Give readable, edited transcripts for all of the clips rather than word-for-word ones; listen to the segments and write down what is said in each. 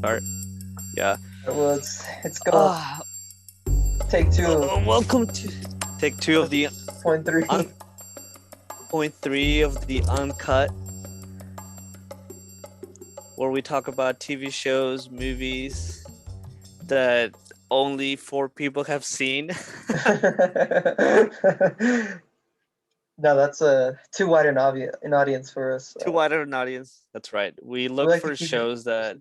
start. Yeah. Well, it's go. Ah, Take two. welcome to take two of the Point un- three. point three of the uncut, where we talk about TV shows, movies that only four people have seen. No, that's too wide an audience for us. Too wide of an audience. That's right. We We look like to for keep it. shows that.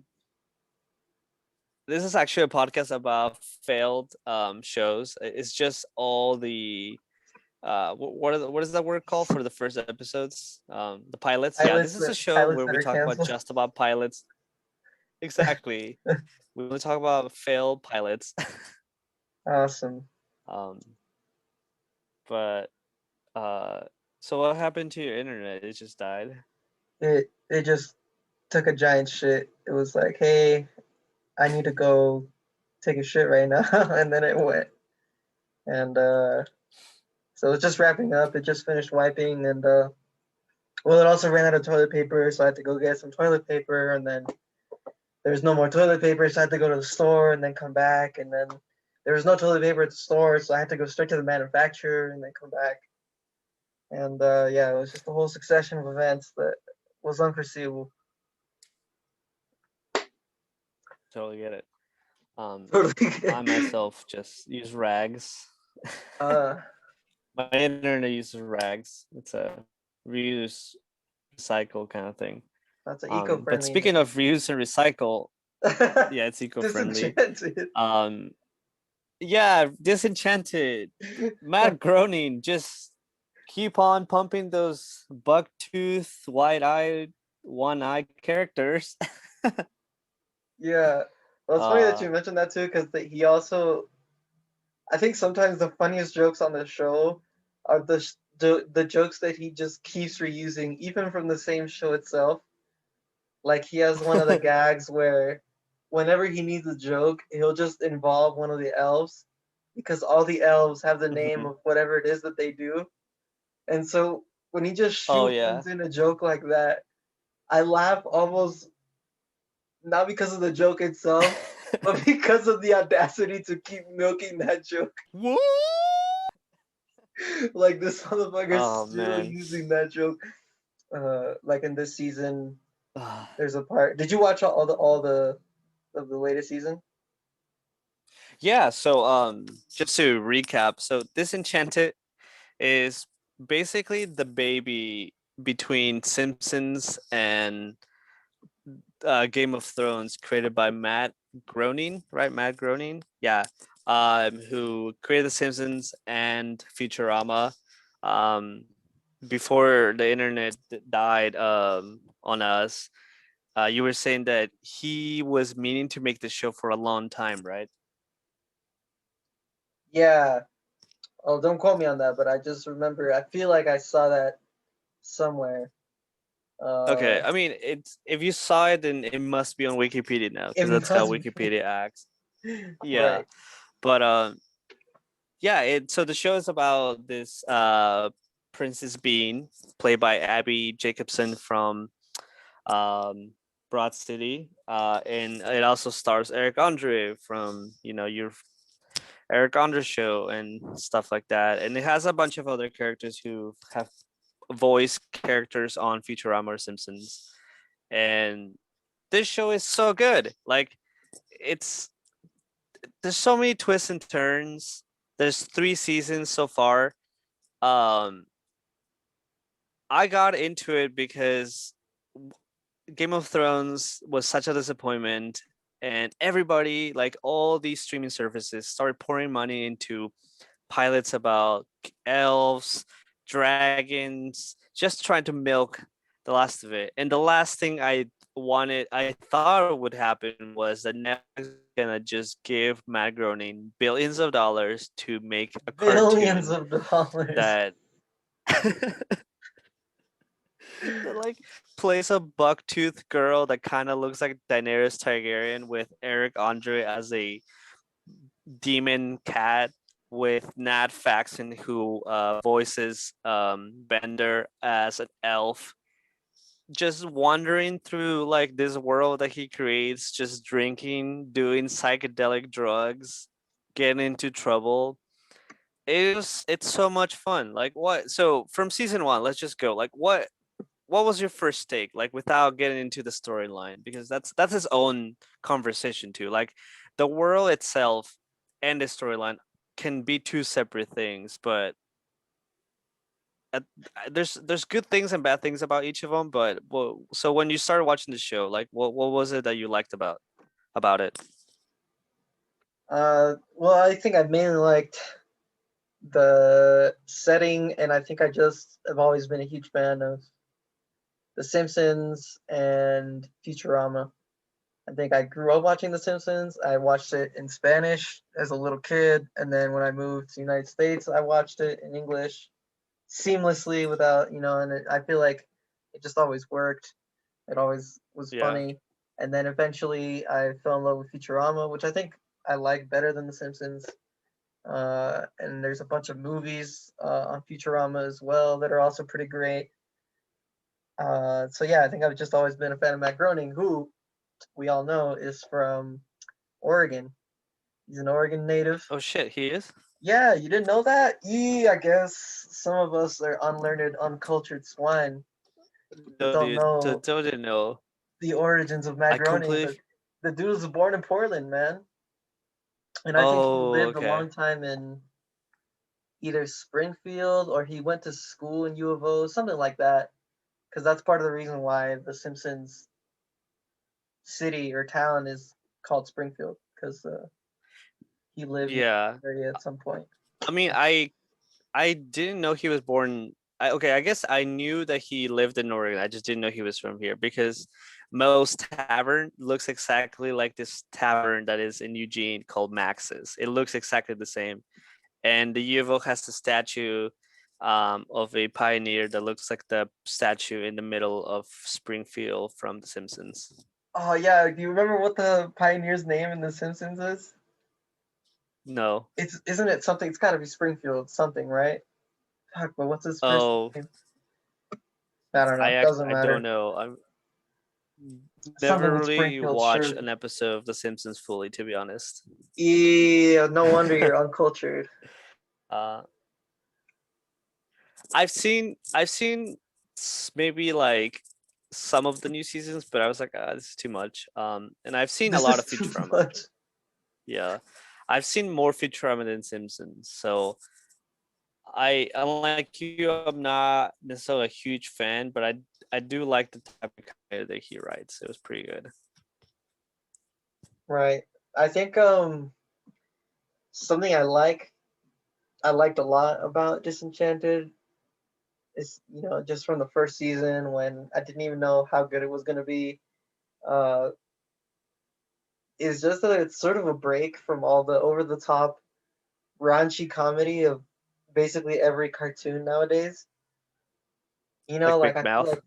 This is actually a podcast about failed shows. It's just all the what is that word called for the first episodes? The pilots. Yeah, this is a show Pilots where that we are talk about canceled. just about pilots. Exactly. We want to talk about failed pilots. Awesome. um, but uh, so what happened to your internet? It just died. It just took a giant shit. It was like, hey, I need to go take a shit right now, and then it went. And so it's just wrapping up. It just finished wiping, and well, it also ran out of toilet paper, so I had to go get some toilet paper, and then there was no more toilet paper, so I had to go to the store and then come back, and then there was no toilet paper at the store, so I had to go straight to the manufacturer and then come back. And yeah, it was just a whole succession of events that was unforeseeable. Totally get it. Totally. I myself just use rags. uh, My internet uses rags. It's a reuse, recycle kind of thing. that's an But eco-friendly speaking name. of reuse and recycle, yeah, it's eco-friendly. Disenchanted. Um, yeah, Disenchanted. Matt Groening just keep on pumping those buck-tooth, wide-eyed, one-eye characters. Yeah. Well, it's funny that uh, you mentioned that too, because he also, I think sometimes the funniest jokes on the show are the jokes that he just keeps reusing, even from the same show itself. Like he has one of the gags where whenever he needs a joke, he'll just involve one of the elves because all the elves have the name mhm. of whatever it is that they do. And so when he just Oh yeah. shoehorns in a joke like that, I laugh almost not because of the joke itself, but because of the audacity to keep milking that joke. What? Like this motherfucker is Oh still man. using that joke. Like in this season, there's a part. Did you watch all the of the latest season? Yeah, so just to recap, so Disenchanted is basically the baby between Simpsons and Game of Thrones, created by Matt Groening, right? Matt Groening, yeah, who created The Simpsons and Futurama. Um, before the internet died on us, you were saying that he was meaning to make the show for a long time, right? Yeah. Oh, don't quote me on that, but I just remember. I feel like I saw that somewhere. Okay, Uh, I mean, it's if you saw it, then it must be on Wikipedia now it because that's how must be Wikipedia acts. Yeah, right. but yeah, so the show is about this Princess Bean, played by Abbi Jacobson from Broad City, and it also stars Eric Andre from your Eric Andre show and stuff like that, and it has a bunch of other characters who have voice characters on Futurama or Simpsons, and this show is so good. Like it's there's so many twists and turns. There's 3 seasons so far. Um, I got into it because Game of Thrones was such a disappointment, and everybody, like all these streaming services, started pouring money into pilots about elves, dragons, just trying to milk the last of it. And the last thing I thought would happen was that Netflix gonna just give Matt Groening billions of dollars to make a Billions cartoon of dollars. that that like plays a buck-toothed girl that kind of looks like Daenerys Targaryen with Eric Andre as a demon cat with Nat Faxon who voices Bender as an elf. just wandering through like this world that he creates, just drinking, doing psychedelic drugs, getting into trouble. It's so much fun. Like what? So from season one, let's just go. Like what was your first take? Like without getting into the storyline, because that's his own conversation too. Like the world itself and the storyline can be two separate things, but at, there's good things and bad things about each of them. But well, so when you started watching the show, like what was it that you liked about it? Well, I think I mainly liked the setting, and I think I just have always been a huge fan of The Simpsons and Futurama. I think I grew up watching The Simpsons. I watched it in Spanish as a little kid, and then when I moved to the United States, I watched it in English seamlessly without, and I feel like it just always worked. It always was Yeah. funny. And then eventually I fell in love with Futurama, which I think I like better than The Simpsons. And there's a bunch of movies on Futurama as well that are also pretty great. So yeah, I think I've just always been a fan of Matt Groening, who we all know is from Oregon. He's an Oregon native. Oh shit, he is. Yeah, you didn't know that? I guess some of us are unlearned, uncultured swine that No, don't dude, know didn't know. the origins of Matt I Groening. completely. The dude was born in Portland, man. And I think he Oh, lived a okay. long time in either Springfield or he went to school in U of O, something like that. Because that's part of the reason why the Simpsons city or town is called Springfield, because he lived near Yeah. the area at some point. I mean, I didn't know he was born. Okay, I guess I knew that he lived in Oregon. I just didn't know he was from here because Moe's Tavern looks exactly like this tavern that is in Eugene called Max's. It looks exactly the same. And the U of O has the statue of a pioneer that looks like the statue in the middle of Springfield from The Simpsons. Oh yeah, do you remember what the pioneer's name in The Simpsons is? No. It's isn't it something? It's got to be Springfield something, right? Fuck, but what's his first Oh, name? I don't know. Doesn't I don't matter. know. I'm Something never with really Springfield, watched sure. an episode of The Simpsons fully, to be honest. Yeah, no wonder you're uncultured. uh, I've seen maybe like some of the new seasons, but I was like, this is too much. And I've seen a This lot is of too Futurama. much. Yeah, I've seen more Futurama than Simpsons. So I, unlike you, I'm not necessarily a huge fan, but I do like the type of comedy that he writes. It was pretty good. Right. I think something I liked a lot about Disenchanted is, just from the first season when I didn't even know how good it was gonna be, uh, is just that it's sort of a break from all the over the top raunchy comedy of basically every cartoon nowadays. Like Like Big I feel Mouth. like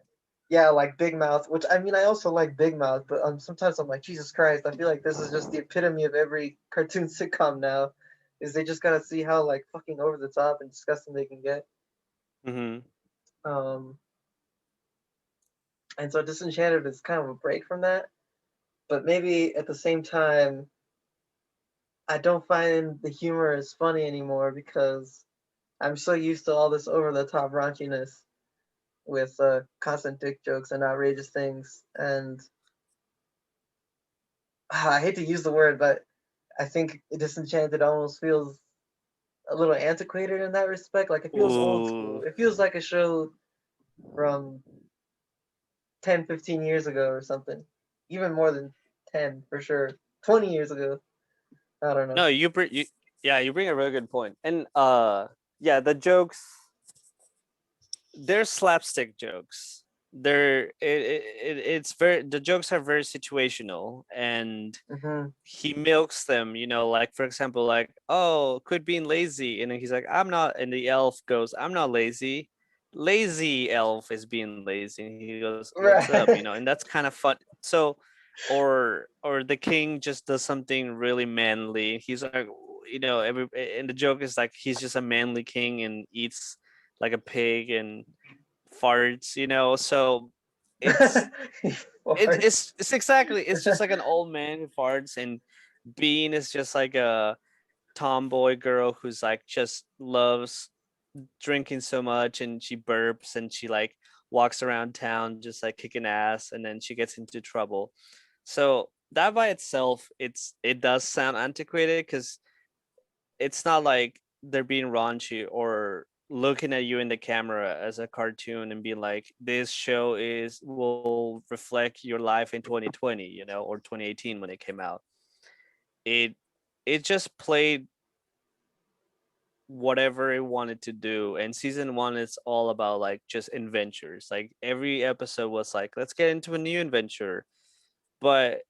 yeah, like Big Mouth, which I mean I also like Big Mouth, but sometimes I'm like Jesus Christ, I feel like this is just the epitome of every cartoon sitcom now. Is they just gotta see how like fucking over the top and disgusting they can get. Mm-hmm. Um, and so Disenchanted is kind of a break from that, but maybe at the same time, I don't find the humor as funny anymore because I'm so used to all this over the top raunchiness with constant dick jokes and outrageous things. And I hate to use the word, but I think Disenchanted almost feels a little antiquated in that respect. Like it feels old school. Ooh. It feels like a show from 10, 15 years ago or something. Even more than 10 for sure. 20 years ago. I don't know. No, yeah, you bring a really good point. And yeah, the jokes, they're slapstick jokes. It's very, the jokes are very situational, and Hmm. he milks them, like for example, like, oh, quit being lazy, and then he's like, I'm not, and the elf goes, I'm not lazy. Lazy elf is being lazy, and he goes, what's up, Right. and that's kind of fun. So or the king just does something really manly. He's like, every, and the joke is like he's just a manly king and eats like a pig and farts. So it's He farts. it's exactly, it's just like an old man who farts, and Bean is just like a tomboy girl who's like just loves drinking so much, and she burps and she like walks around town just like kicking ass, and then she gets into trouble. So that by itself, it does sound antiquated because it's not like they're being raunchy or looking at you in the camera as a cartoon and being like, this show is will reflect your life in 2020, or 2018 when it came out. It it just played whatever it wanted to do, and season one is all about like just adventures. Like every episode was like, let's get into a new adventure. But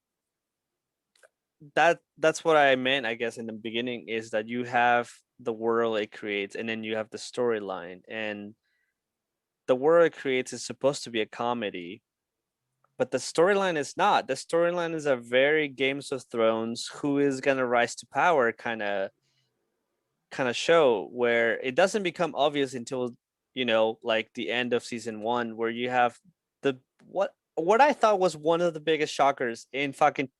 that's what I meant, I guess, in the beginning, is that you have the world it creates, and then you have the storyline. And the world it creates is supposed to be a comedy, but the storyline is not. The storyline is a very Games of Thrones, who is gonna rise to power kind of show, where it doesn't become obvious until like the end of season one, where you have the what I thought was one of the biggest shockers in fucking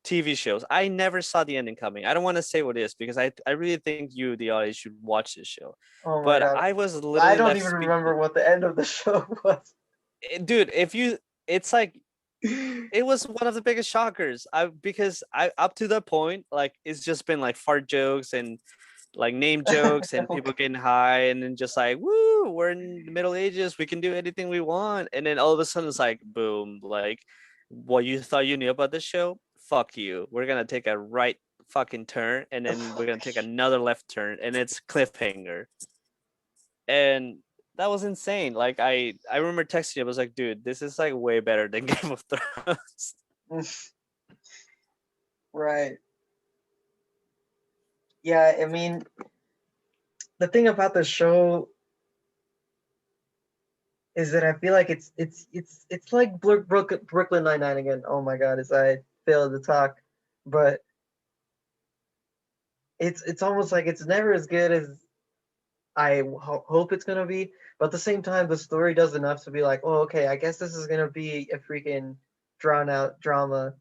TV shows. I never saw the ending coming. I don't want to say what it is, because I really think you, the audience, should watch this show. Oh my But god. I was I literally don't left even remember speechless. what the end of the show was. Dude, it's like it was one of the biggest shockers. Because I up to that point, like it's just been like fart jokes and like name jokes and people getting high, and then just like, woo, we're in the Middle Ages, we can do anything we want. And then all of a sudden it's like, boom, like, what you thought you knew about this show? Fuck you. We're gonna take a right fucking turn, and then we're gonna take another left turn, and it's cliffhanger. And that was insane. Like I remember texting you, I was like, dude, this is like way better than Game of Thrones. Right. Yeah, I mean, the thing about the show is that I feel like it's like Brooklyn Nine-Nine again. Oh my god, as I failed to talk, but it's almost like it's never as good as I hope it's gonna be. But at the same time, the story does enough to be like, oh, okay, I guess this is gonna be a freaking drawn out drama,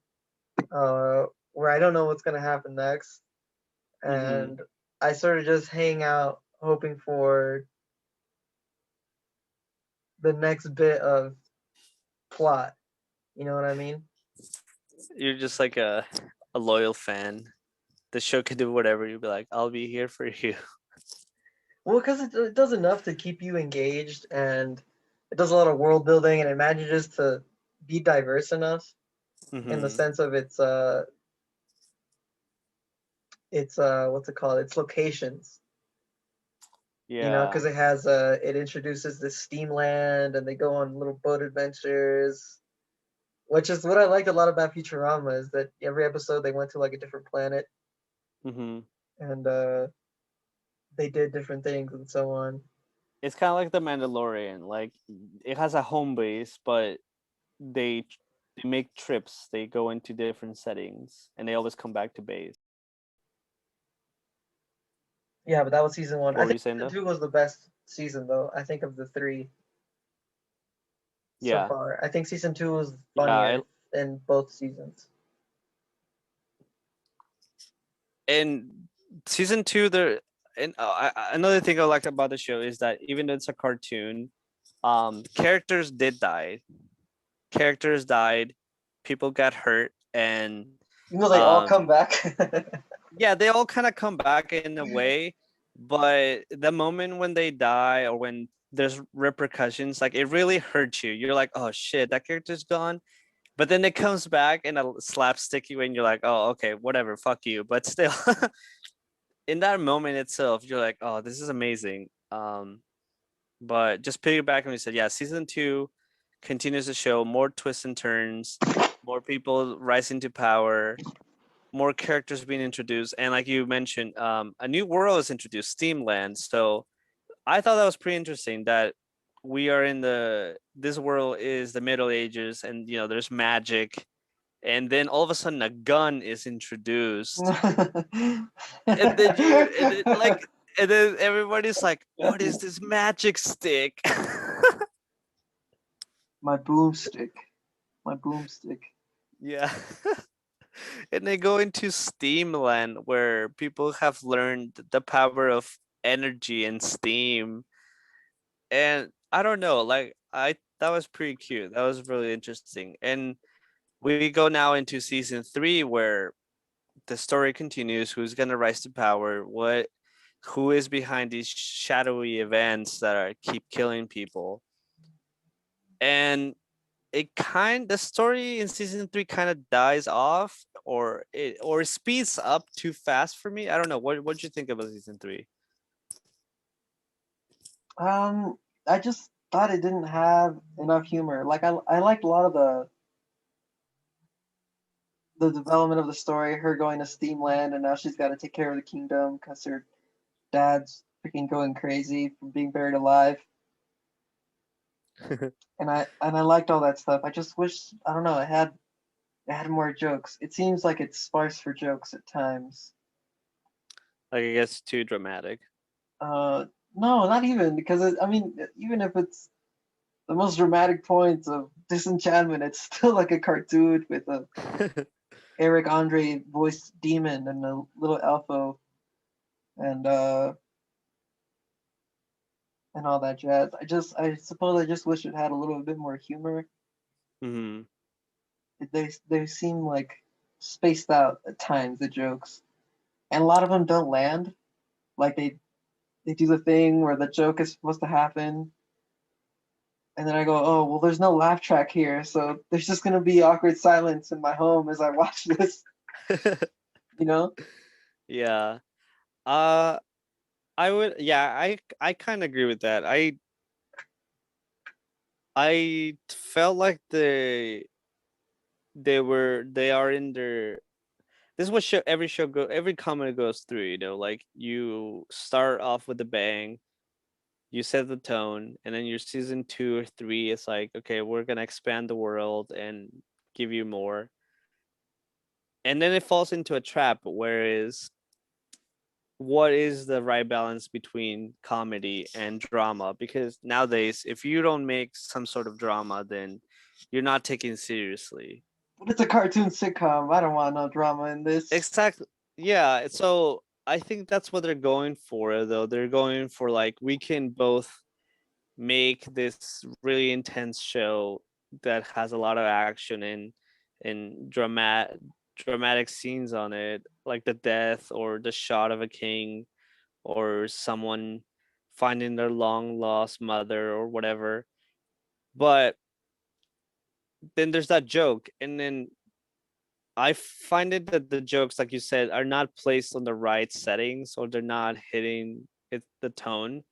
where I don't know what's gonna happen next, Mm-hmm. and I sort of just hang out hoping for the next bit of plot. You know what I mean? You're just like a loyal fan. The show can do whatever. You'll be like, I'll be here for you. Well, because it does enough to keep you engaged, and it does a lot of world building, and it manages to be diverse enough in the Mm-hmm. sense of its what's it called? Its locations. You know, Yeah. because it introduces this steam land, and they go on little boat adventures, which is what I liked a lot about Futurama, is that every episode they went to like a different planet, Mm-hmm. and they did different things and so on. It's kind of like the Mandalorian. Like it has a home base, but they they make trips. They go into different settings, and they always come back to base. Yeah, but that was season one. What I were think you saying season though? two was the best season, though. I think of the three so Yeah. far. I think season two was Yeah. funnier than both seasons. And season two, there. And another thing I liked about the show is that even though it's a cartoon, characters did die. Characters died. People got hurt, and You know, they all um, come back. yeah, they all kind of come back in a way, but the moment when they die or when there's repercussions, like it really hurts you. You're like, oh shit, that character's gone. But then it comes back in a slapsticky way, and you're like, oh, okay, whatever, fuck you. But still, in that moment itself, you're like, oh, this is amazing. But just piggyback and we said, yeah, season two continues to show more twists and turns, more people rising to power, more characters being introduced, and like you mentioned, a new world is introduced, Steamland. So I thought that was pretty interesting that we are in this world is the Middle Ages, and there's magic, and then all of a sudden a gun is introduced, and then and then everybody's like, what is this magic stick? My boomstick. My boomstick. Yeah. And they go into Steamland where people have learned the power of energy and steam. And I don't know, like I that was pretty cute. That was really interesting. And we go now into season 3 where the story continues. Who's gonna rise to power? Who is behind these shadowy events that are keep killing people? And the story in season 3 kind of dies off, or speeds up too fast for me. I don't know. What do you think about season 3? Um, I just thought it didn't have enough humor. Like I liked a lot of the development of the story. Her going to Steamland, and now she's got to take care of the kingdom because her dad's freaking going crazy from being buried alive. And I liked all that stuff. I just wish, I don't know, it had more jokes. It seems like it's sparse for jokes at times. Like I guess too dramatic. Uh, no, not even because I mean, even if it's the most dramatic points of Disenchantment, it's still like a cartoon with a Eric Andre voiced demon and a little elfo and uh and all that jazz. I suppose I just wish it had a little bit more humor. Hmm. They seem like spaced out at times, the jokes, and a lot of them don't land. Like they do the thing where the joke is supposed to happen, and then I go, oh well, there's no laugh track here, so there's just gonna be awkward silence in my home as I watch this. You know? Yeah. Uh I would, yeah, I kind of agree with that. I felt like they are in their this is what every comedy goes through, like you start off with a bang, you set the tone, and then your season 2 or 3 is like, okay, we're gonna expand the world and give you more. And then it falls into a trap, whereas what is the right balance between comedy and drama? Because nowadays, if you don't make some sort of drama, then you're not taken seriously. But it's a cartoon sitcom. I don't want no drama in this. Exactly. Yeah. So I think that's what they're going for, though. They're going for like, we can both make this really intense show that has a lot of action and dramatic scenes on it, like the death or the shot of a king or someone finding their long lost mother or whatever. But then there's that joke, and then I find it that the jokes, like you said, are not placed on the right settings, or they're not hitting the tone.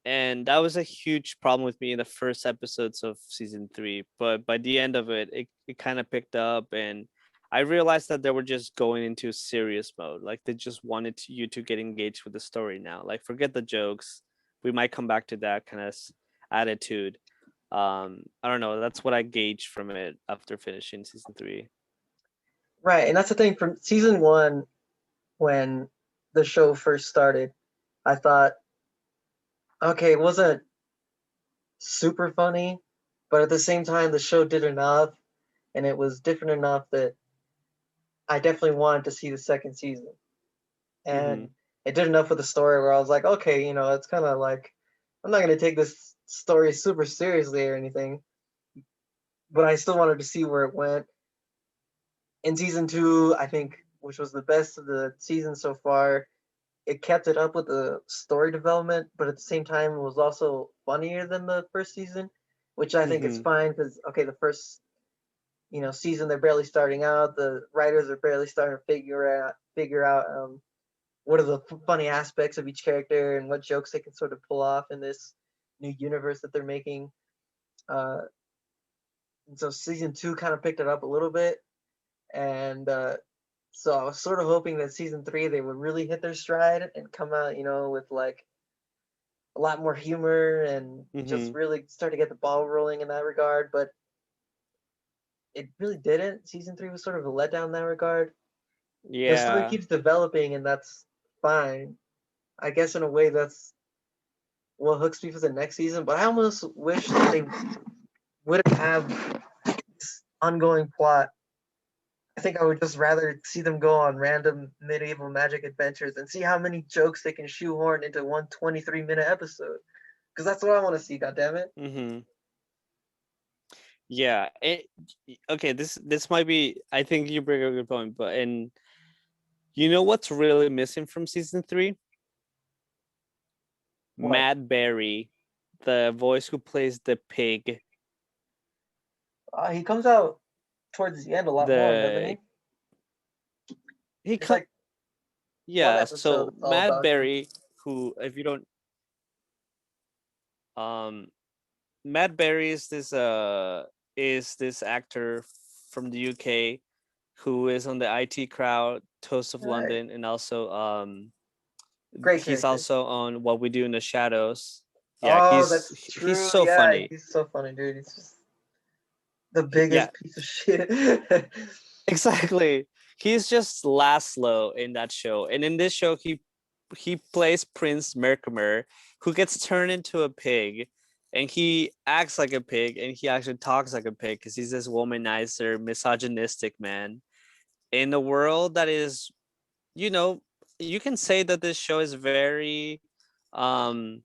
And that was a huge problem with me in the first episodes of season 3. But by the end of it kind of picked up, and I realized that they were just going into serious mode. Like they just wanted you to get engaged with the story now. Like forget the jokes. We might come back to that kind of attitude. I don't know. That's what I gauged from it after finishing season 3. Right, and that's the thing from season one when the show first started. I thought, okay, it wasn't super funny, but at the same time, the show did enough, and it was different enough that I definitely wanted to see the second season. Mm-hmm. And it did enough with the story where I was like, okay, it's kind of like I'm not gonna take this story super seriously or anything, but I still wanted to see where it went. In season two, I think, which was the best of the season so far, it kept it up with the story development, but at the same time, it was also funnier than the first season, which I think is Mm-hmm. fine because okay, the first season they're barely starting out, the writers are barely starting to figure out what are the funny aspects of each character and what jokes they can sort of pull off in this new universe that they're making. Uh, and so season two kind of picked it up a little bit, and so I was sort of hoping that season three they would really hit their stride and come out, with like a lot more humor and just Mm-hmm. really start to get the ball rolling in that regard. But it really didn't. Season three was sort of a letdown in that regard. The story Yeah. keeps developing, and that's fine. I guess in a way that's what hooks me for the next season. But I almost wish that they have this ongoing plot. I think I would just rather see them go on random medieval magic adventures and see how many jokes they can shoehorn into one 23-minute episode. Because that's what I want to see, goddammit. Mm-hmm. Yeah. Okay. This might be. I think you bring a good point, but and you know what's really missing from season 3? What? Matt Berry, the voice who plays the pig. He comes out towards the end a lot more, doesn't The he? he It's come like one Yeah. episode So that's all Matt about him. Berry, who if you don't um Matt Berry is this actor from the UK who is on the IT Crowd, Toast of All right. London, and also Great he's character. also on What We Do in the Shadows. Yeah, Oh, that's he's true. so Yeah, funny. he's so funny, dude. He's just the Yeah, biggest piece of shit. exactly. He's just Laszlo in that show, and in this show, he plays Prince Merkimer, who gets turned into a pig, and he acts like a pig, and he actually talks like a pig because he's this womanizer, misogynistic man in a world that is, you know, you can say that this show is very um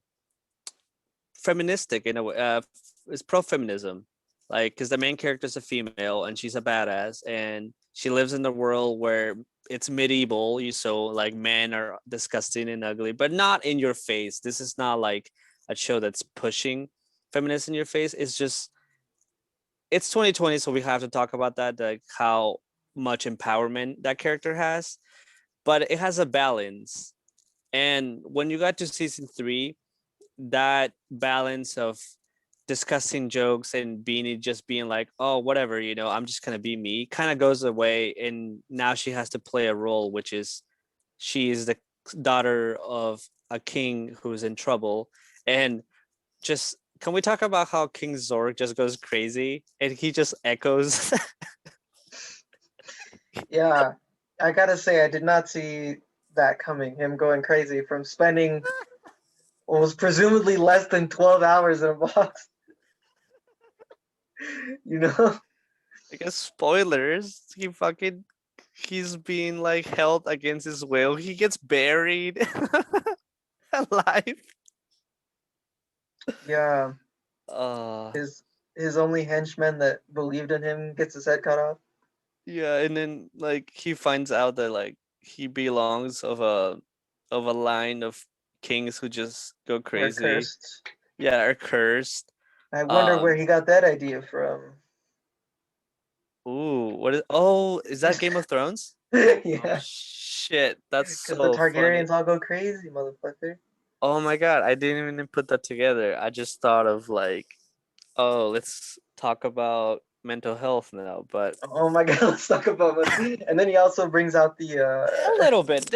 feministic in a way. It's pro feminism, like because the main character is a female and she's a badass, and she lives in the world where it's medieval. You so like men are disgusting and ugly, but not in your face. This is not like a show that's pushing feminists in your face. It's just it's 2020, so we have to talk about that, like how much empowerment that character has, but it has a balance. And when you got to season 3, that balance of discussing jokes and being just being like, oh, whatever, I'm just gonna be me, kind of goes away. And now she has to play a role, which is she is the daughter of a king who's in trouble. And just can we talk about how King Zorg just goes crazy and he just echoes? Yeah, I gotta say, I did not see that coming. Him going crazy from spending what was presumably less than 12 hours in a box. You know? I guess spoilers. He's being like held against his will. He gets buried alive. Yeah, Uh his only henchman that believed in him gets his head cut off. yeah, and then like he finds out that like he belongs of a line of kings who just go We're crazy. cursed. Yeah, are cursed. I wonder where Um he got that idea from. ooh, is that Game of Thrones? Oh Yeah, shit, that's because the so funny. Targaryens all go crazy, motherfucker. Oh my god, I didn't even put that together. I just thought of like, oh, let's talk about mental health now, but Oh my god, let's talk about it. And then he also brings out a little bit.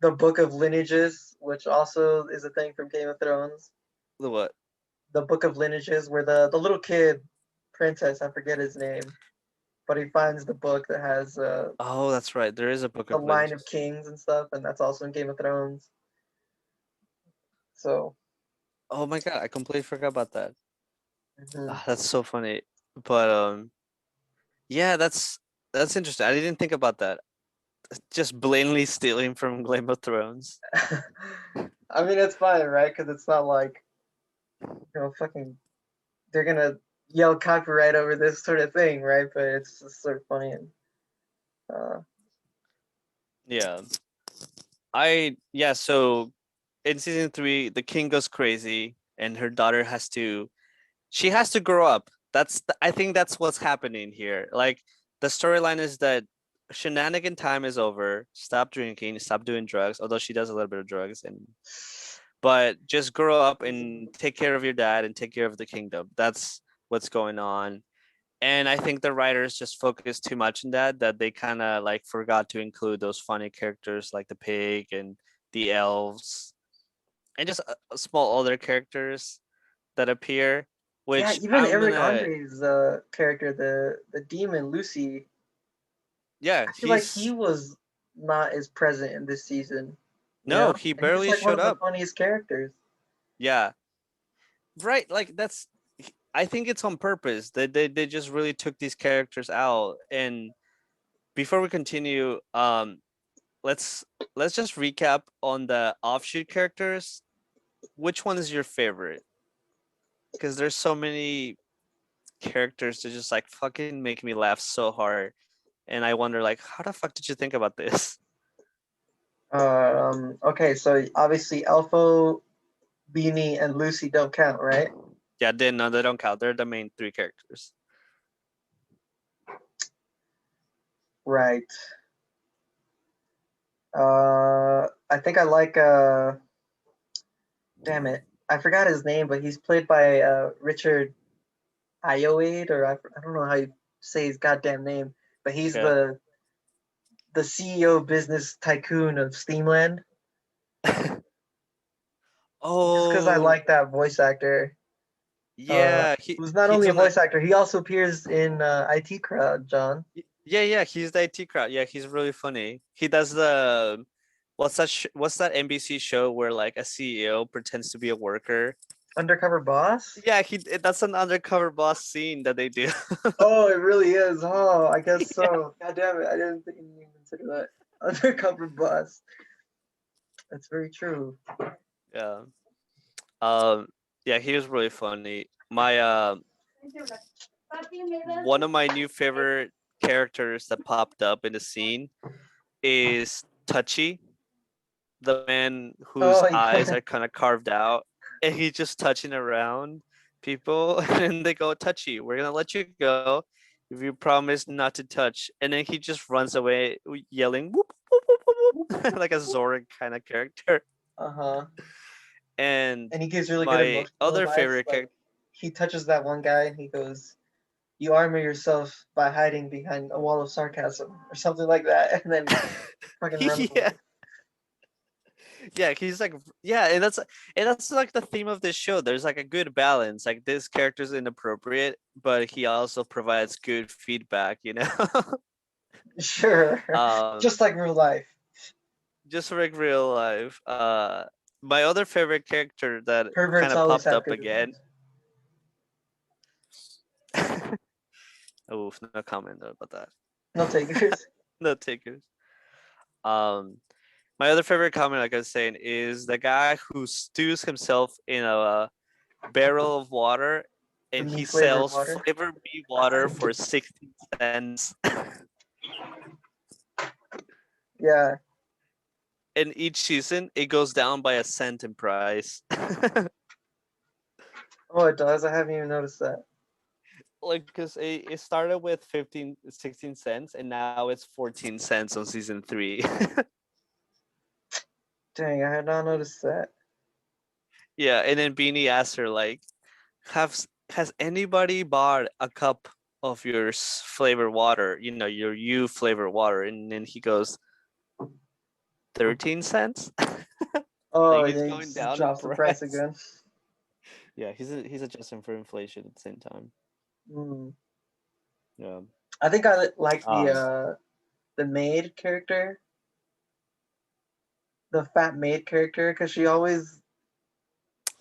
the Book of Lineages, which also is a thing from Game of Thrones. The what? The Book of Lineages, where the little kid, princess, I forget his name, but he finds the book that has Oh, that's right. There is a book the of line of lineages. kings and stuff, and that's also in Game of Thrones. So, Oh my god, I completely forgot about that. mhm. That's so funny. But yeah, that's interesting. I didn't think about that. Just blatantly stealing from Game of Thrones. I mean it's fine, right? Because it's not like fucking they're gonna yell copyright over this sort of thing, right? But it's just sort of funny and uh, Yeah. So in season 3, the king goes crazy and her daughter she has to grow up. I think that's what's happening here. Like the storyline is that shenanigan time is over. Stop drinking, stop doing drugs, although she does a little bit of drugs, but just grow up and take care of your dad and take care of the kingdom. That's what's going on. And I think the writers just focused too much on that they kind of like forgot to include those funny characters like the pig and the elves and just small other characters that appear, yeah, which even I'm Eric gonna Andre's character, the demon Lucy, yeah, I feel like he was not as present in this season, no, he and he's barely like one showed of the up. funniest characters. Yeah, right, like that's I think it's on purpose. They just really took these characters out. And before we continue, let's let's just recap on the offshoot characters. Which one is your favorite? Because there's so many characters that just like fucking make me laugh so hard. And I wonder like how the fuck did you think about this? Okay, so obviously Elfo, Beanie, and Lucy don't count, right? Yeah, no, they don't count. They're the main three characters. Right. I think I like damn it, I forgot his name, but he's played by Richard Ayoade, or I don't know how you say his goddamn name, but he's Okay. the CEO business tycoon of Steamland. Just because I Oh, like that voice actor. yeah, Who's not he's only a on the voice actor, he also appears in IT Crowd, John. yeah, he's the IT crowd. Yeah, he's really funny. He does the what's that NBC show where like a CEO pretends to be a worker? Undercover Boss? Yeah, that's an undercover boss scene that they do. Oh, it really is. Oh, I guess Yeah. so. God damn it. I didn't even consider that. Undercover Boss. That's very true. Yeah. Um yeah, he was really funny. My one of my new favorite characters that popped up in the scene is Touchy, the man whose Oh, eyes yeah. are kind of carved out, and he's just touching around people, and they go, "Touchy, we're gonna let you go if you promise not to touch." And then he just runs away, yelling, "Whoop, whoop, whoop, whoop, whoop," like a Zora kind of character. Uh-huh. And And he gives really good my emotional other advice. favorite Like, character, he touches that one guy and he goes, "You armor yourself by hiding behind a wall of sarcasm," or something like that, and then fucking runs yeah, away. yeah, he's like, yeah, and that's like the theme of this show. There's like a good balance. Like this character's inappropriate, but he also provides good feedback. Sure. um, Just like real life. just like real life. My other favorite character that kind Perverts of always popped have up good again. reviews. Oh, no comment about that. No takers. No takers. Um, my other favorite comment, like I was saying, is the guy who stews himself in a barrel of water, The and me he flavored sells water. flavored me water for 60 cents. Yeah. And each season, it goes down by a cent in price. Oh, it does. I haven't even noticed that. Like, because it started with 15, 16 cents, and now it's 14 cents on season 3. Dang, I had not noticed that. Yeah, and then Beanie asked her, like, has anybody bought a cup of your flavored water, your you flavored water? And then he goes, 13 cents? Oh, Like, it's yeah, he going just down in drops the price price. again. Yeah, he's adjusting for inflation at the same time. Mm. Yeah. I think I like Um. the maid character, the fat maid character, because she always,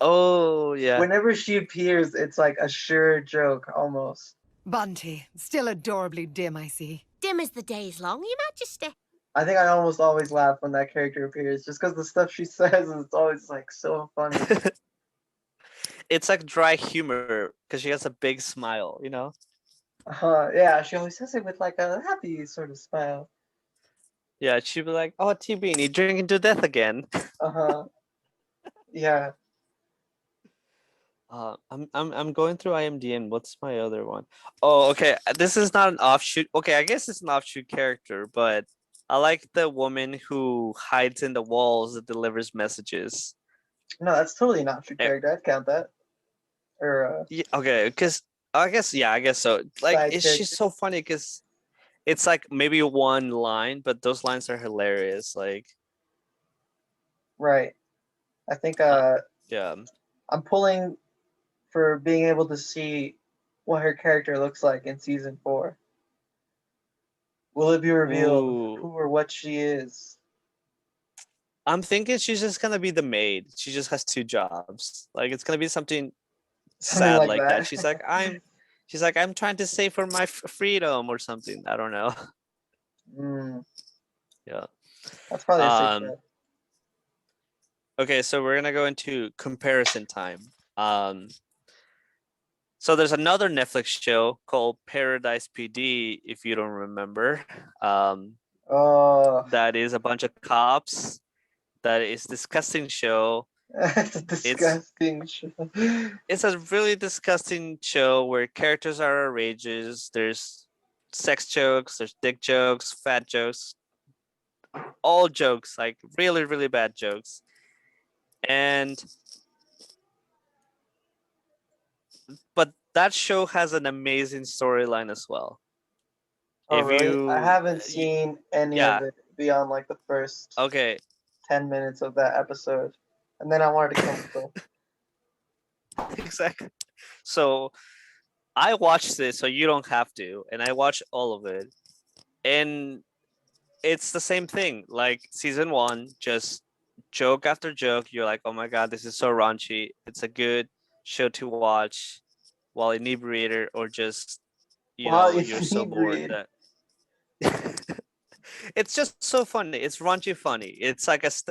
Oh yeah. whenever she appears, it's like a sure joke almost. Bunty, still adorably dim, I see. Dim as the day's long, Your Majesty. I think I almost always laugh when that character appears, just because the stuff she says is always like so funny. It's like dry humor because she has a big smile. Yeah, she always says it with like a happy sort of smile. Yeah, she'd be like, "Oh, T Beanie, drinking to death again." Uh-huh. Yeah. I'm going through IMDb. What's my other one? Oh, okay. This is not an offshoot. Okay, I guess it's an offshoot character, but I like the woman who hides in the walls that delivers messages. No, that's totally not true Eh, character. I'd count that. Or Yeah, okay, because I guess so. Like, side it's just character. so funny because it's like maybe one line, but those lines are hilarious. Like, Right. I think uh, yeah. I'm pulling for being able to see what her character looks like in season 4. Will it be revealed Ooh, who or what she is? I'm thinking she's just gonna be the maid. She just has two jobs. Like, it's gonna be something Something sad like like that. that. She's like, I'm trying to save for my freedom or something. I don't know. Mm, Yeah. that's probably a safe Um. bet. Okay, so we're gonna go into comparison time. Um. So there's another Netflix show called Paradise PD, if you don't remember. Um. Oh, That is a bunch of cops. That is disgusting show. it's a It's disgusting show. it's a really disgusting show where characters are outrageous. There's sex jokes, there's dick jokes, fat jokes, all jokes, like really, really bad jokes. And but that show has an amazing storyline as well. Oh, If really? I you, haven't seen any of yeah, it beyond like the first okay, 10 minutes of that episode. And then I wanted to cancel. exactly. So I watched this, so you don't have to, and I watched all of it, and it's the same thing. Like season one, just joke after joke. You're like, oh my god, this is so raunchy. It's a good show to watch while inebriated, or just While you're so bored inebriated. that it's just so funny. It's raunchy funny. It's like it's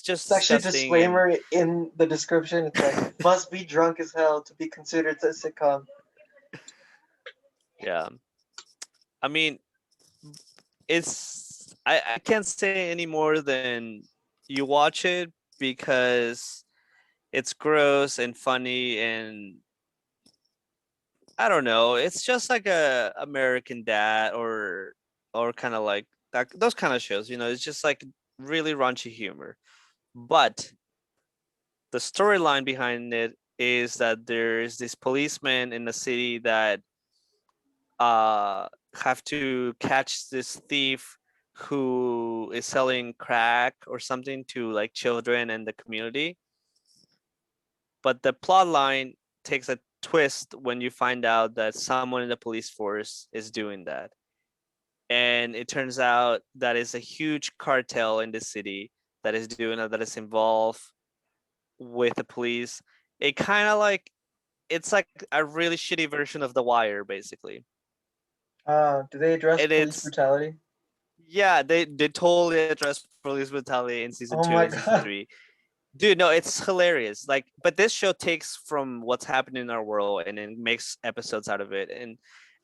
just It's actually a disgusting and disclaimer in the description. It's like, must be drunk as hell to be considered a sitcom. yeah. I mean, I can't say any more than you watch it because it's gross and funny and I don't know. It's just like a American Dad or kind of like that those kind of shows. It's just like really raunchy humor. But the storyline behind it is that there's this policeman in the city that have to catch this thief who is selling crack or something to like children and the community. But the plot line takes a twist when you find out that someone in the police force is doing that. And it turns out that is a huge cartel in the city that is doing it, that is involved with the police. It kind of like it's like a really shitty version of The Wire, basically. Do they address And police it's brutality? yeah, they totally address police brutality in season Oh two my and season god. three. Dude, no, it's hilarious. Like, but this show takes from what's happening in our world and then makes episodes out of it,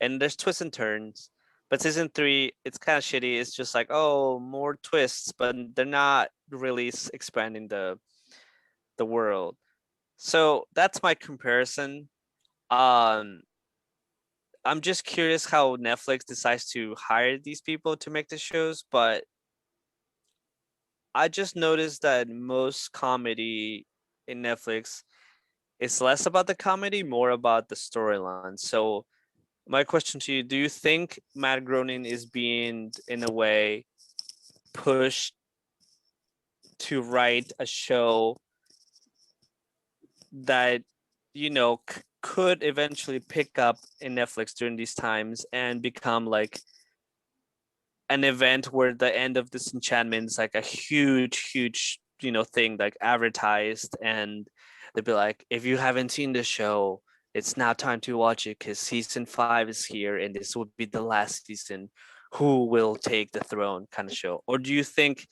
and there's twists and turns. But season three, it's kind of shitty. It's just like, oh, more twists, but they're not really expanding the world. So that's my comparison. Um, I'm just curious how Netflix decides to hire these people to make the shows, but I just noticed that most comedy in Netflix is less about the comedy, more about the storyline. So my question to you, do you think Matt Groening is being in a way pushed to write a show that could eventually pick up in Netflix during these times and become like an event where the end of Disenchantment is like a huge thing like advertised, and they'd be like, if you haven't seen the show, it's now time to watch it because season 5 is here and this will be the last season. Who will take the throne kind of show? Or do you think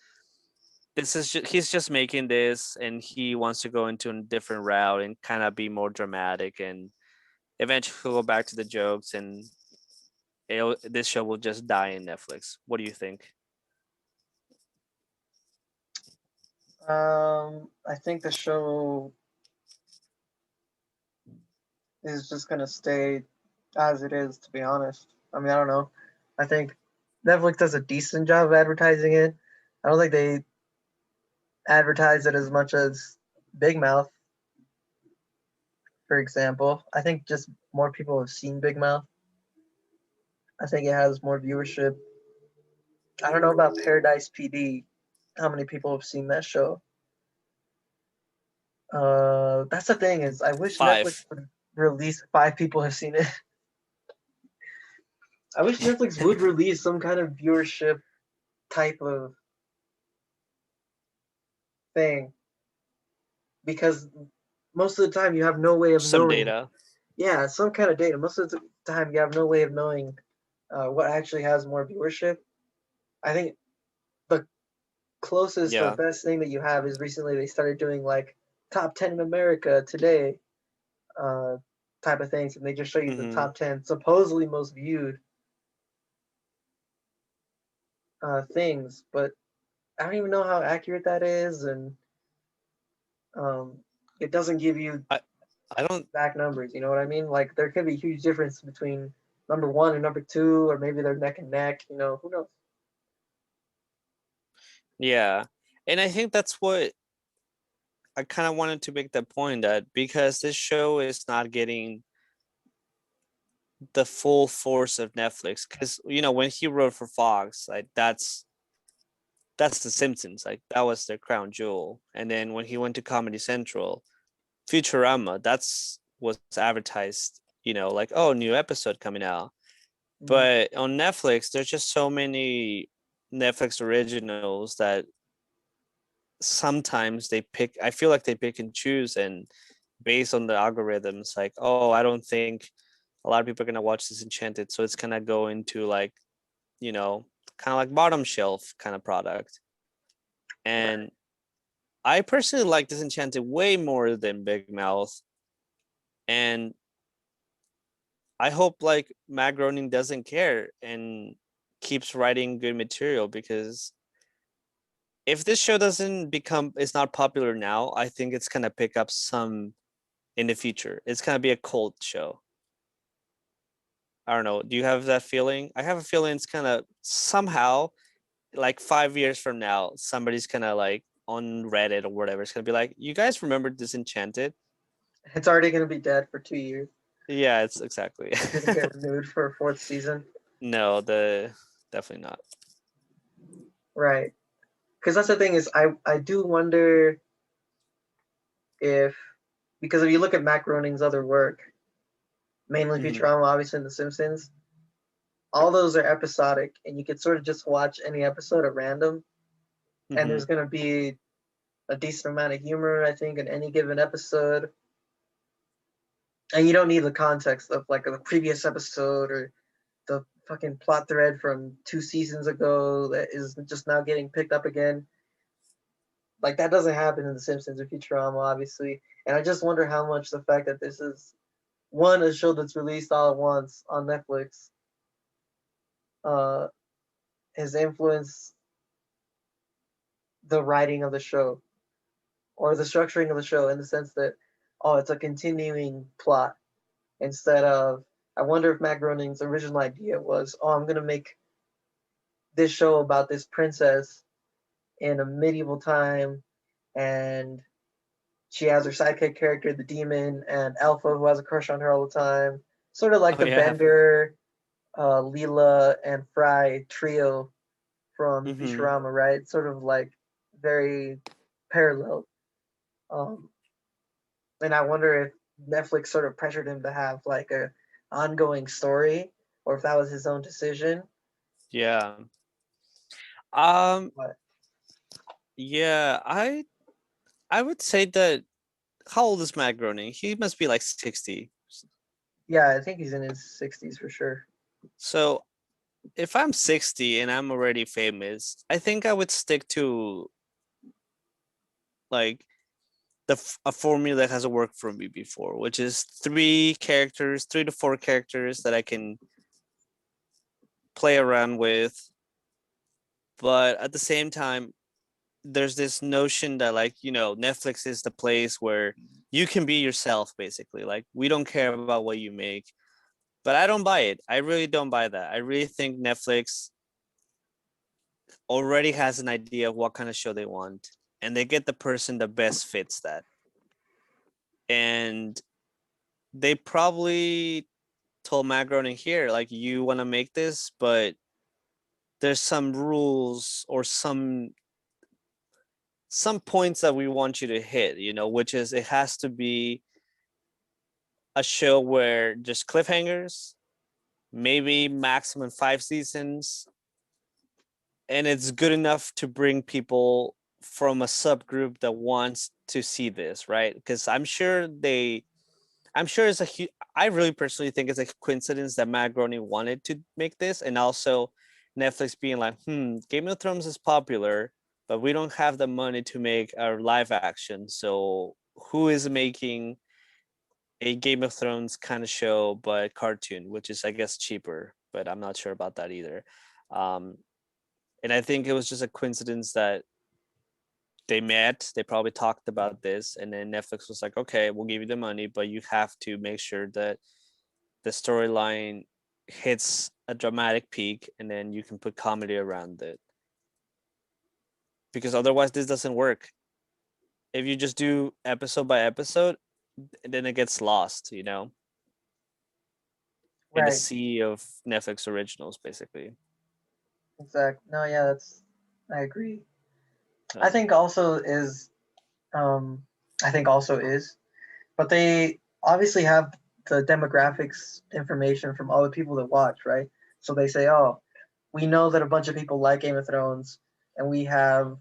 he's just making this and he wants to go into a different route and kind of be more dramatic and eventually go back to the jokes and this show will just die in Netflix? What do you think? I think the show is just gonna stay as it is, to be honest. I mean, I don't know. I think Netflix does a decent job of advertising it. I don't think they advertise it as much as Big Mouth, for example. I think just more people have seen Big Mouth. I think it has more viewership. I don't know about Paradise PD. How many people have seen that show? That's the thing is, I wish Netflix 5. would release. 5 people have seen it. I wish Netflix would release some kind of viewership type of thing because most of the time you have no way of Some knowing data. Yeah, some kind of data. Most of the time, you have no way of knowing what actually has more viewership. I think the closest or Yeah. best thing that you have is recently they started doing like top 10 in America today uh, type of things, and they just show you the Hmm. top 10 supposedly most viewed things, but I don't even know how accurate that is, and um, it doesn't give you I don't. back numbers. You know what I mean? Like there could be a huge difference between number one and number two, or maybe they're neck and neck. You know, who knows? Yeah, and I think that's what I kind of wanted to make the point, that because this show is not getting the full force of Netflix, because when he wrote for Fox, like that's The Simpsons, like that was their crown jewel. And then when he went to Comedy Central, Futurama, that's was advertised, like, oh, new episode coming out. Mhm. But on Netflix, there's just so many Netflix originals that sometimes I feel like they pick and choose, and based on the algorithms, like, oh, I don't think a lot of people are gonna watch Disenchanted, so it's gonna go into like, you know, kind of like bottom shelf kind of product. Right. And I personally like Disenchanted way more than Big Mouth. And I hope like Matt Groening doesn't care and keeps writing good material, because if this show doesn't become is not popular now, I think it's gonna pick up some in the future. It's gonna be a cult show. I don't know. Do you have that feeling? I have a feeling it's kind of somehow, like 5 years from now, somebody's gonna like on Reddit or whatever. It's gonna be like, you guys remember Disenchanted? It's already gonna be dead for 2 years. Yeah, it's exactly. It didn't get renewed for a fourth season. No, the definitely not. Right. Because that's the thing is, I do wonder if, because if you look at Matt Groening's other work, mainly Mhm. Futurama, obviously, and The Simpsons, all those are episodic, and you could sort of just watch any episode at random, and there's Mhm. gonna be a decent amount of humor, I think, in any given episode, and you don't need the context of like the previous episode or the fucking plot thread from 2 seasons ago that is just now getting picked up again. Like that doesn't happen in The Simpsons or Futurama, obviously. And I just wonder how much the fact that this is one a show that's released all at once on Netflix uh, has influenced the writing of the show or the structuring of the show in the sense that it's a continuing plot instead of. I wonder if Matt Groening's original idea was, I'm gonna make this show about this princess in a medieval time, and she has her sidekick character, the demon, and Alpha, who has a crush on her all the time. Sort of like Oh the yeah. Bender, Leela, and Fry trio from Mhm. Futurama, right? Sort of like very parallel. Um, and I wonder if Netflix sort of pressured him to have like a ongoing story, or if that was his own decision. Yeah. Um. But Yeah. I would say that. How old is Matt Groening? He must be like 60. yeah, I think he's in his 60s for sure. So if I'm 60 and I'm already famous, I think I would stick to like a formula that has worked for me before, which is 3 characters, 3 to 4 characters that I can play around with. But at the same time, there's this notion that like, Netflix is the place where you can be yourself, basically. Like, we don't care about what you make. But I don't buy it. I really don't buy that. I really think Netflix already has an idea of what kind of show they want, and they get the person that best fits that. And they probably told Matt Groening, here, like, you want to make this, but there's some rules or some points that we want you to hit, which is it has to be a show where just cliffhangers, maybe maximum 5 seasons, and it's good enough to bring people from a subgroup that wants to see this, right? Because I'm sure I'm sure it's I really personally think it's a coincidence that Matt Groening wanted to make this, and also Netflix being like, Game of Thrones is popular, but we don't have the money to make a live action. So who is making a Game of Thrones kind of show but cartoon, which is I guess cheaper, but I'm not sure about that either. Um, and I think it was just a coincidence that they met, they probably talked about this, and then Netflix was like, okay, we'll give you the money, but you have to make sure that the storyline hits a dramatic peak, and then you can put comedy around it, because otherwise this doesn't work. If you just do episode by episode, then it gets lost, in the Right. sea of Netflix originals, basically. Exactly. No, yeah, I agree. So, I think also is, um, but they obviously have the demographics information from all the people that watch, right? So they say, oh, we know that a bunch of people like Game of Thrones, and we have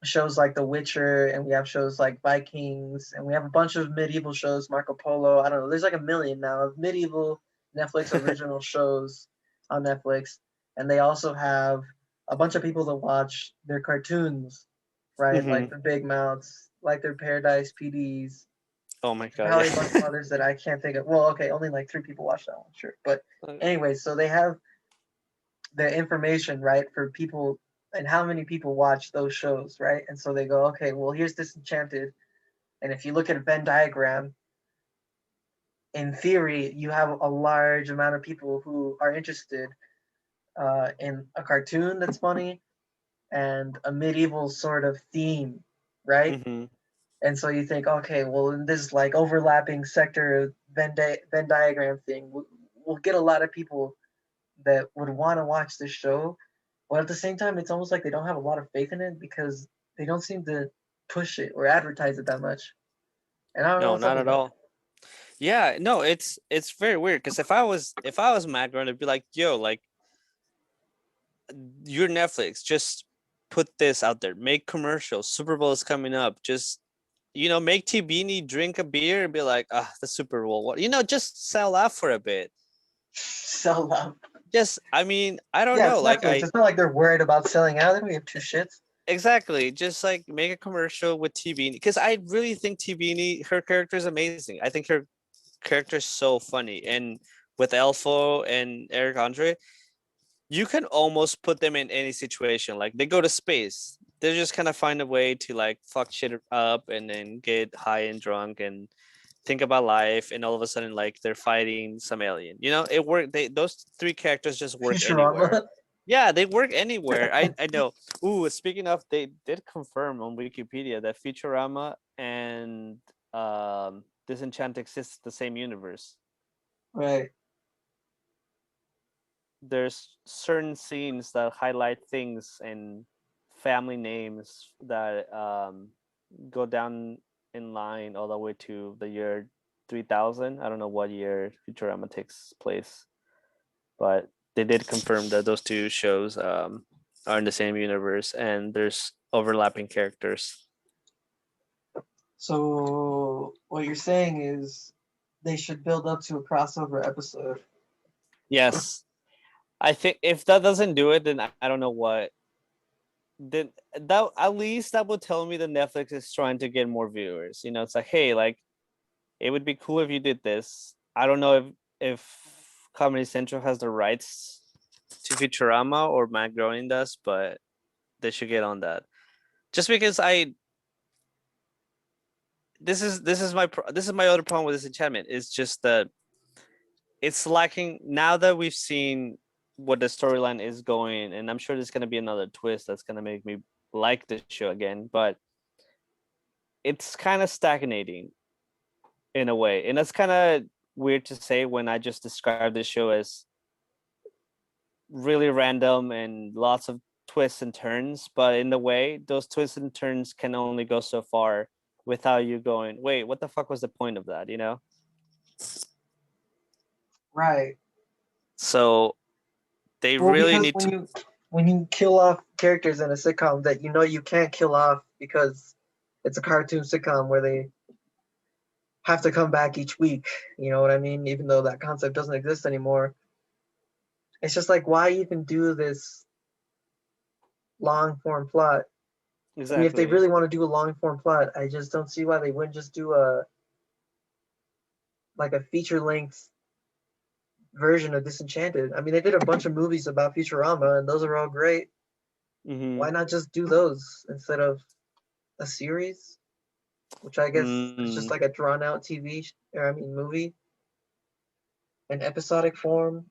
shows like The Witcher, and we have shows like Vikings, and we have a bunch of medieval shows, Marco Polo. I don't know. There's like a million now of medieval Netflix original shows on Netflix, and they also have a bunch of people that watch their cartoons, right? Like the Big Mouths, like their Paradise PDs, oh my god, probably a bunch of yeah. others that I can't think of. Well, okay, only like 3 people watch that one, sure. But anyway, so they have the information, right, for people and how many people watch those shows, right? And so they go, okay, well, here's Disenchanted. And if you look at a Venn diagram, in theory, you have a large amount of people who are interested in a cartoon that's funny and a medieval sort of theme, right? Mm-hmm. And so you think, okay, well, in this like overlapping sector Venn diagram thing, we'll get a lot of people that would want to watch this show. But at the same time, it's almost like they don't have a lot of faith in it because they don't seem to push it or advertise it that much. And I don't know No, what's up not with at that. all. Yeah, no, it's very weird, because if I was Matt Groening, I'd be like, yo, like, you're Netflix, just put this out there, make commercials. Super Bowl is coming up. Just make T Beanie drink a beer and be like, the Super Bowl. What just sell out for a bit. Sell out. Just, I mean, I don't Yeah, know. it's Like, Netflix. It's not like they're worried about selling out. They don't give two shits. exactly, just like make a commercial with T Beanie, because I really think T Beanie, her character is amazing. I think her character is so funny, and with Elfo and Eric Andre, you can almost put them in any situation. Like, they go to space, they just kind of find a way to like fuck shit up and then get high and drunk and think about life, and all of a sudden, like, they're fighting some alien. It worked. Those three characters just work anywhere. Futurama. Yeah, they work anywhere. I know. Ooh, speaking of, they did confirm on Wikipedia that Futurama and Disenchantment exists the same universe. Right. There's certain scenes that highlight things and family names that go down in line all the way to the year 3000. I don't know what year Futurama takes place, but they did confirm that those two shows are in the same universe, and there's overlapping characters. So what you're saying is they should build up to a crossover episode. Yes, I think if that doesn't do it, then I don't know what. Then that, at least that would tell me that Netflix is trying to get more viewers. It's like, hey, like, it would be cool if you did this. I don't know if Comedy Central has the rights to Futurama or Matt Groening does, but they should get on that. Just because this is my other problem with Disenchantment. It's just that it's lacking, now that we've seen what the storyline is going, and I'm sure there's gonna be another twist that's gonna make me like the show again, but it's kind of stagnating in a way, and that's kind of weird to say when I just described this show as really random and lots of twists and turns. But in a way, those twists and turns can only go so far without you going, wait, what the fuck was the point of that? Right. So they Well, really because need to. when you kill off characters in a sitcom that you can't kill off because it's a cartoon sitcom where they have to come back each week. You know what I mean? Even though that concept doesn't exist anymore. It's just like, why even do this long form plot? I mean, if they Exactly. really want to do a long form plot, I just don't see why they wouldn't just do a feature length version of Disenchanted. I mean, they did a bunch of movies about Futurama, and those are all great. Mm-hmm. Why not just do those instead of a series? Which I guess is just Mm. like a drawn out movie, in episodic form.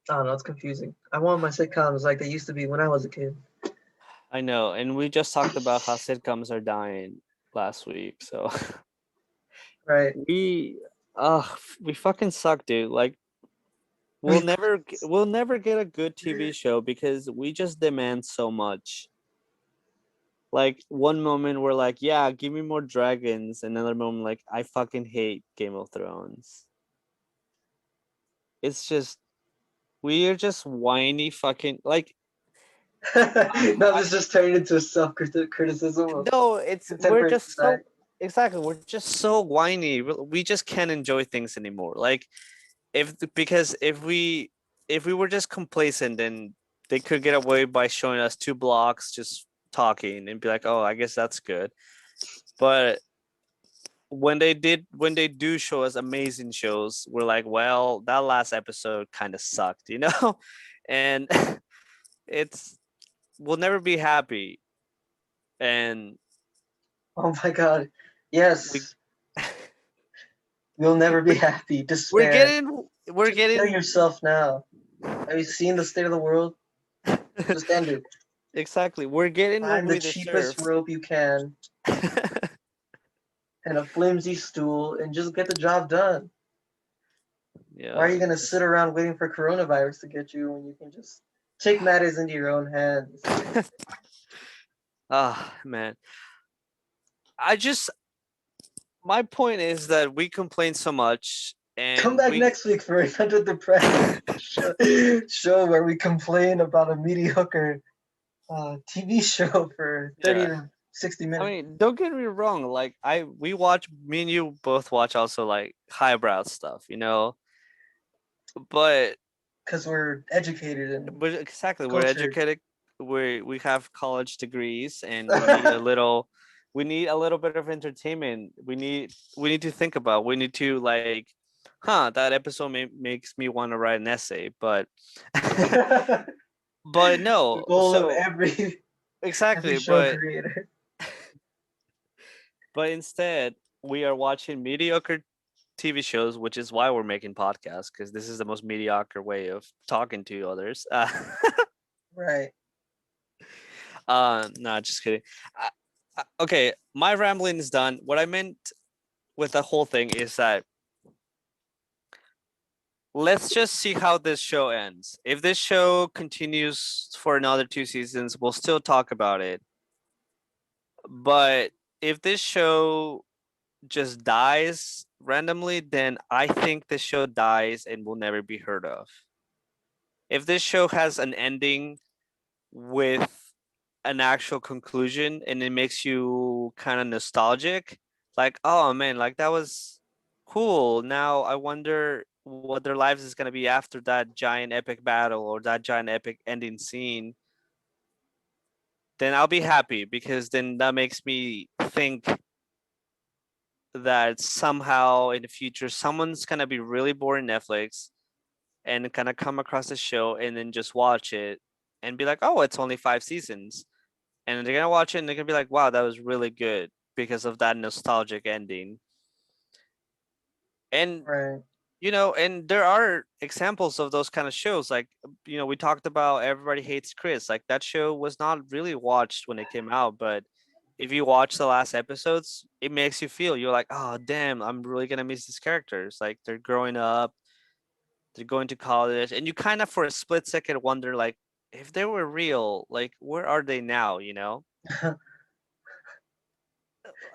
I don't know, it's confusing. I want my sitcoms like they used to be when I was a kid. I know, and we just talked about how sitcoms are dying last week, so Right. we, we fucking suck, dude. Like, we'll never get a good TV show because we just demand so much. Like one moment we're like, yeah, give me more dragons. Another moment like, I fucking hate Game of Thrones. It's just we are just whiny fucking like No, this just turned into a self criticism of no, it's we're contemporary just so society. exactly we're just so whiny. We just can't enjoy things anymore. Like because if we were just complacent, then they could get away by showing us two blocks just talking and be like, oh, I guess that's good. But when they do show us amazing shows, we're like, well, that last episode kind of sucked, you know? And it's we'll never be happy. And Oh my god. we Yes. You'll never be we're, happy. we're Despair. getting we're Just kill getting yourself now. Have you seen the state of the world? Just end it. exactly. We're getting what Find the we cheapest deserve. rope you can and a flimsy stool and just get the job done. Why are Yeah, you gonna sit around waiting for coronavirus to get you when you can just take matters into your own hands? ah, man. I just my point is that we complain so much Come and back we next week for another depressing show where we complain about a mediocre TV show for 30 yeah. to 60 I minutes. mean, don't get me wrong. Like me and you both watch also like highbrow stuff, you know. But Because we're educated and exactly, we're cultured. educated. We have college degrees, and we need a little. We need a little bit of entertainment. We need to think about. We need to like, huh? That episode makes me want to write an essay, but The but no. goal of So every exactly, show creator. but instead we are watching mediocre TV shows, which is why we're making podcasts because this is the most mediocre way of talking to others. Right. No, just kidding. Okay, my rambling is done. What I meant with the whole thing is that let's just see how this show ends. If this show continues for another 2 seasons, we'll still talk about it. But if this show just dies randomly, then I think this show dies and will never be heard of. If this show has an ending with an actual conclusion and it makes you kind of nostalgic, like, oh man, like that was cool. Now I wonder what their lives is going to be after that giant epic battle or that giant epic ending scene. Then I'll be happy because then that makes me think that somehow in the future someone's going to be really bored in Netflix and kind of come across the show and then just watch it and be like, oh, it's only 5 seasons. And they're gonna watch it and they're gonna be like, wow, that was really good because of that nostalgic ending. And Right. and there are examples of those kind of shows. Like, we talked about Everybody Hates Chris. Like that show was not really watched when it came out, but if you watch the last episodes, it makes you feel you're like, oh damn, I'm really gonna miss these characters. Like they're growing up, they're going to college, and you kind of for a split second wonder like if they were real, like where are they now,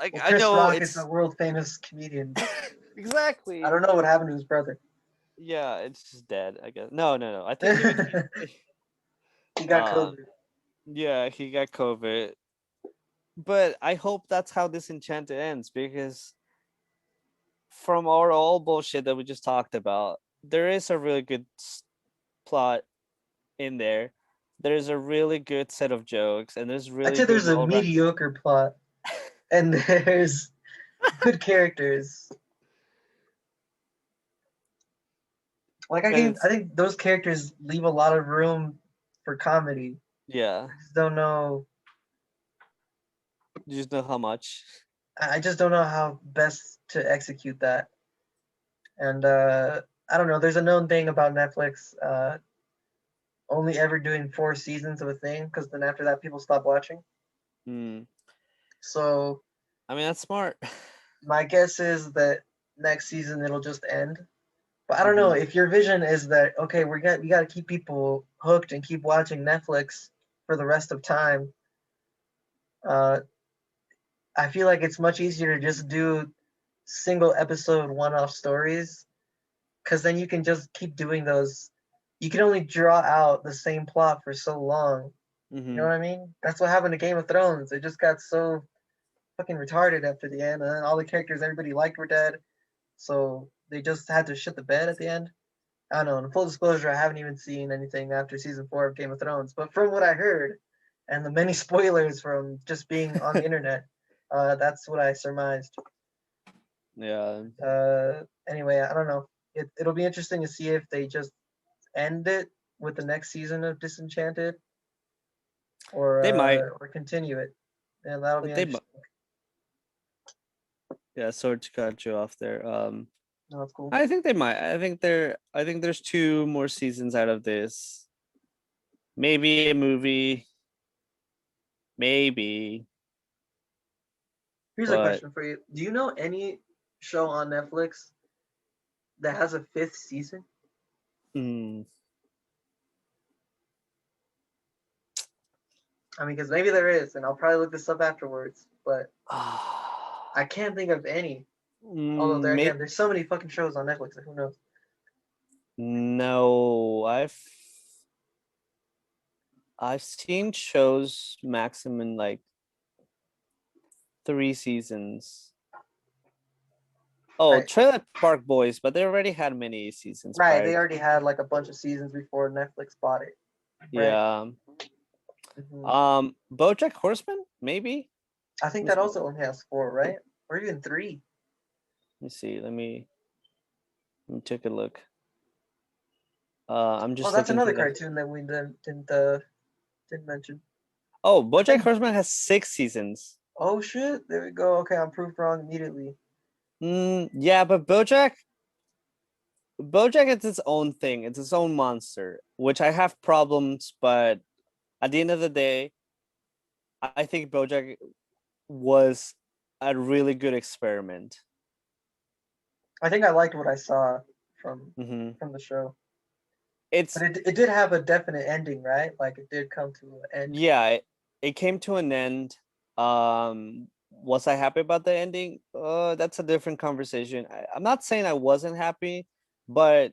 Like Well, I Chris know Rock is a it's world famous comedian. I exactly. don't know what happened to his brother. Yeah, it's just dead, I guess. No. I think He got uh COVID. yeah, he got COVID. but I hope that's how Disenchanted ends, because from our all bullshit that we just talked about, there is a really good plot in there. There's a really good set of jokes, and there's I'd really say good there's a well. mediocre plot, and there's good characters. Like I think those characters leave a lot of room for comedy. Yeah, I just don't know. you just know how much. I just don't know how best to execute that. And I don't know. There's a known thing about Netflix only ever doing 4 seasons of a thing, because then after that people stop watching. Hmm. So I mean, that's smart. my guess is that next season it'll just end. But I don't know if your vision is that okay, we got to keep people hooked and keep watching Netflix for the rest of time. Uh, I feel like it's much easier to just do single episode one-off stories, because then you can just keep doing those. You can only draw out the same plot for so long. You know what I mean? That's what happened to Game of Thrones. It just got so fucking retarded after the end, and then all the characters everybody liked were dead. So they just had to shit the bed at the end. I don't know. In full disclosure, I haven't even seen anything after season 4 of Game of Thrones. But from what I heard, and the many spoilers from just being on the internet, that's what I surmised. Yeah. Anyway, I don't know. It'll be interesting to see if they just end it with the next season of Disenchanted, They might. or continue it. And that'll be They interesting. Yeah, sorry to cut you off there. No, it's cool. I think they might. I think there's 2 more seasons out of this. Maybe a movie. Maybe. Here's a But question for you. Do you know any show on Netflix that has a 5th season? mm, I mean, because maybe there is, and I'll probably look this up afterwards, but I can't think of any. Although, there again, there's so many fucking shows on Netflix that who knows? no, I've seen shows maximum like 3 seasons. Oh, Right. Trailer Park Boys, but they already had many seasons. Right, prior they to- already had like a bunch of seasons before Netflix bought it. Right? Yeah. Mhm. BoJack Horseman, maybe. I think that also only has 4, right? Or even 3. Let me see. Let me take a look. I'm just Oh, that's looking another for the. cartoon that we didn't mention. Oh, BoJack Horseman has 6 seasons. Oh shit! There we go. Okay, I'm proved wrong immediately. Yeah, but BoJack is its own thing. It's its own monster, which I have problems. But at the end of the day, I think BoJack was a really good experiment. I think I liked what I saw from Mm-hmm. from the show. It's But it did have a definite ending, right? Like it did come to an end. yeah, it came to an end. Was I happy about the ending? That's a different conversation. I'm not saying I wasn't happy, but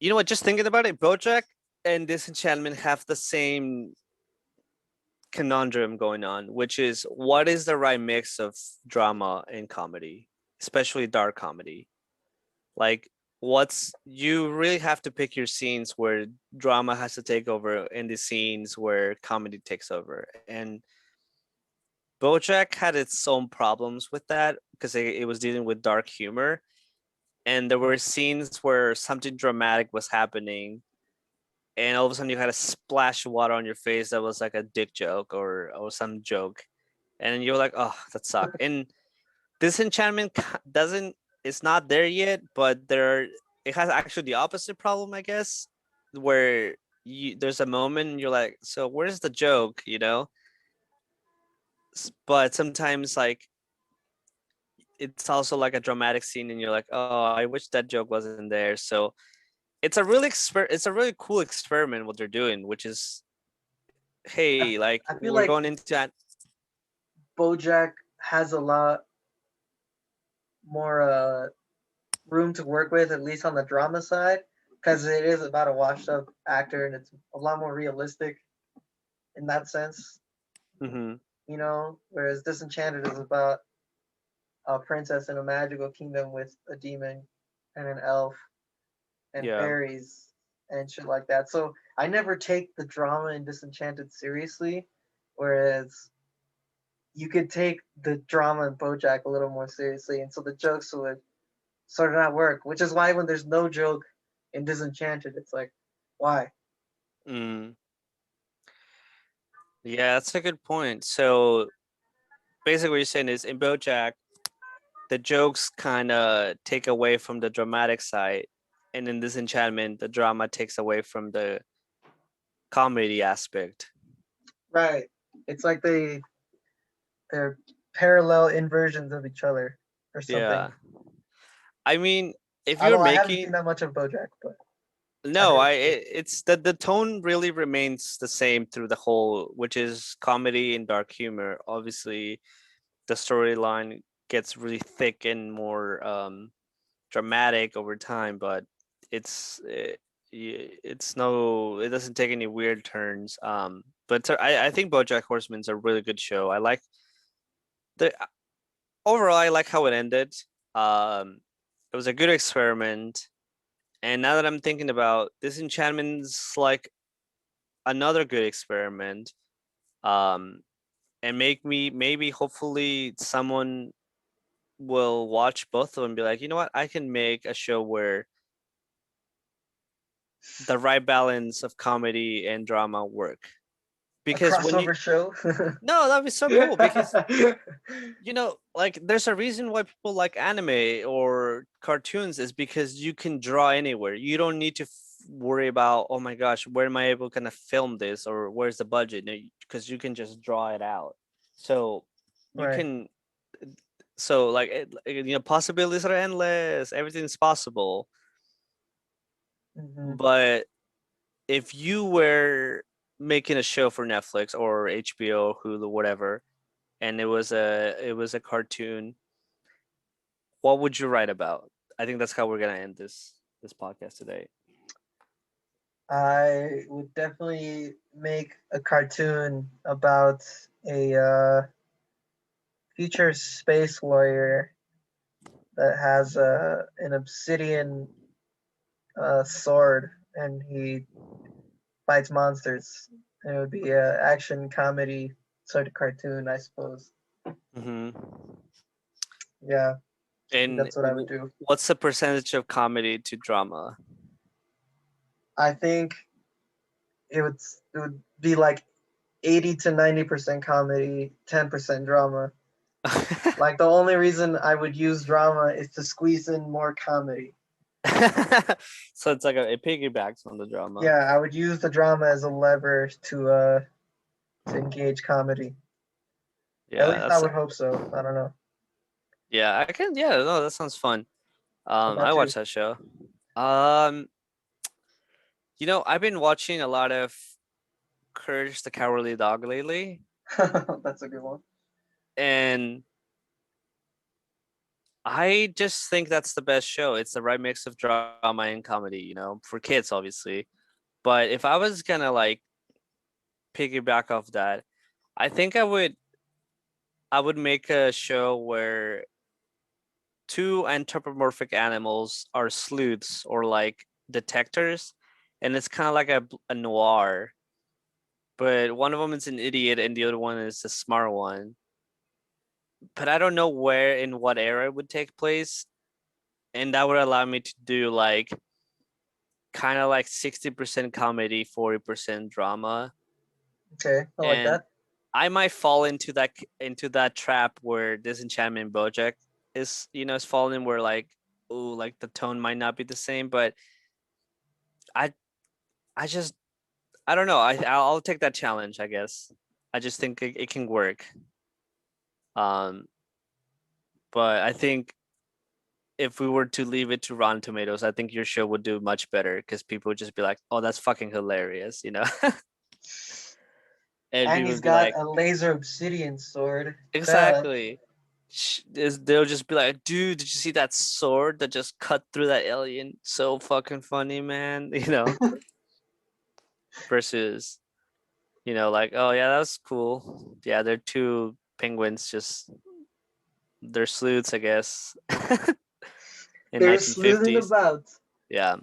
you know what? Just thinking about it, BoJack and Disenchantment have the same conundrum going on, which is what is the right mix of drama and comedy, especially dark comedy. Like, what's you really have to pick your scenes where drama has to take over and the scenes where comedy takes over. And BoJack had its own problems with that because it was dealing with dark humor, and there were scenes where something dramatic was happening, and all of a sudden you had a splash of water on your face that was like a dick joke or some joke, and you're like, oh, that sucked. And Disenchantment doesn't, it's not there yet, but it has actually the opposite problem, I guess, where there's a moment and you're like, so where's the joke, you know? But sometimes like it's also like a dramatic scene and you're like, oh, I wish that joke wasn't there. So it's a really cool experiment what they're doing, which is, hey, like I feel we're like going into that. BoJack has a lot more room to work with, at least on the drama side, because it is about a washed-up actor and it's a lot more realistic. in that sense, Mm-hmm. you know. Whereas Disenchanted is about a princess in a magical kingdom with a demon and an elf and Yeah. fairies and shit like that. So I never take the drama in Disenchanted seriously, whereas you could take the drama in BoJack a little more seriously, and so the jokes would sort of not work. Which is why when there's no joke in Disenchanted, it's like, why? Mm. Yeah, that's a good point. So basically, what you're saying is in BoJack, the jokes kind of take away from the dramatic side, and in Disenchantment, the drama takes away from the comedy aspect. Right. It's like they're parallel inversions of each other or something. Yeah. I mean, if you're Although I haven't seen making that much of BoJack, but I no, hear I what you it's the tone really remains the same through the whole, which is comedy and dark humor. Obviously, the storyline gets really thick and more dramatic over time, but it doesn't take any weird turns. But I think BoJack Horseman's a really good show. I like the overall. I like how it ended. Um, it was a good experiment. And now that I'm thinking about Disenchantment's like another good experiment. Um, and make me maybe hopefully someone will watch both of them and be like, you know what, I can make a show where the right balance of comedy and drama work. a Because when you crossover show. no, that'd be so cool because like there's a reason why people like anime or cartoons is because you can draw anywhere. You don't need to worry about, oh my gosh, where am I able to film this or where's the budget? Because you can just draw it out. So you Right. can so like possibilities are endless. Everything's possible. Hmm. But if you were making a show for Netflix or HBO, Hulu, whatever, and it was a cartoon, what would you write about? I think that's how we're gonna end this podcast today. I would definitely make a cartoon about a future space warrior that has an obsidian sword and he fights monsters. And it would be a action comedy sort of cartoon, I suppose. Mm-hmm. Yeah, And that's what I would do. what's the percentage of comedy to drama? I think it would be like 80 to 90% comedy, 10% drama. Like the only reason I would use drama is to squeeze in more comedy. So it's like it piggybacks on the drama. Yeah, I would use the drama as a lever to engage comedy. At Yeah, least I that's would hope so. I don't know. yeah. I can yeah. No, that sounds fun. What I about you? watched that show. Um, I've been watching a lot of Courage the Cowardly Dog lately, That's a good one. and I just think that's the best show. It's the right mix of drama and comedy, for kids, obviously. But if I was gonna like piggyback off that, I think I would make a show where two anthropomorphic animals are sleuths or like detectors, and it's kind of like a noir. But one of them is an idiot, and the other one is the smart one. But I don't know where in what era it would take place, and that would allow me to do like kind of like 60% comedy, 40% drama. Okay, I like And that. I might fall into that trap where Disenchantment BoJack is falling where like, oh, like the tone might not be the same, but I I just I don't know. I'll take that challenge, I guess. I just think it can work. Um but I think if we were to leave it to Rotten Tomatoes, I think your show would do much better because people would just be like, "Oh, that's fucking hilarious," and And people he's would be got like, a laser obsidian sword. Duh. "Exactly." They'll just be like, "Dude, did you see that sword that just cut through that alien? So fucking funny, man." Versus like, oh yeah, that was cool. Yeah, they're two penguins, just they're sleuths, I guess. In They're sleuthing 1950s. about. Yeah,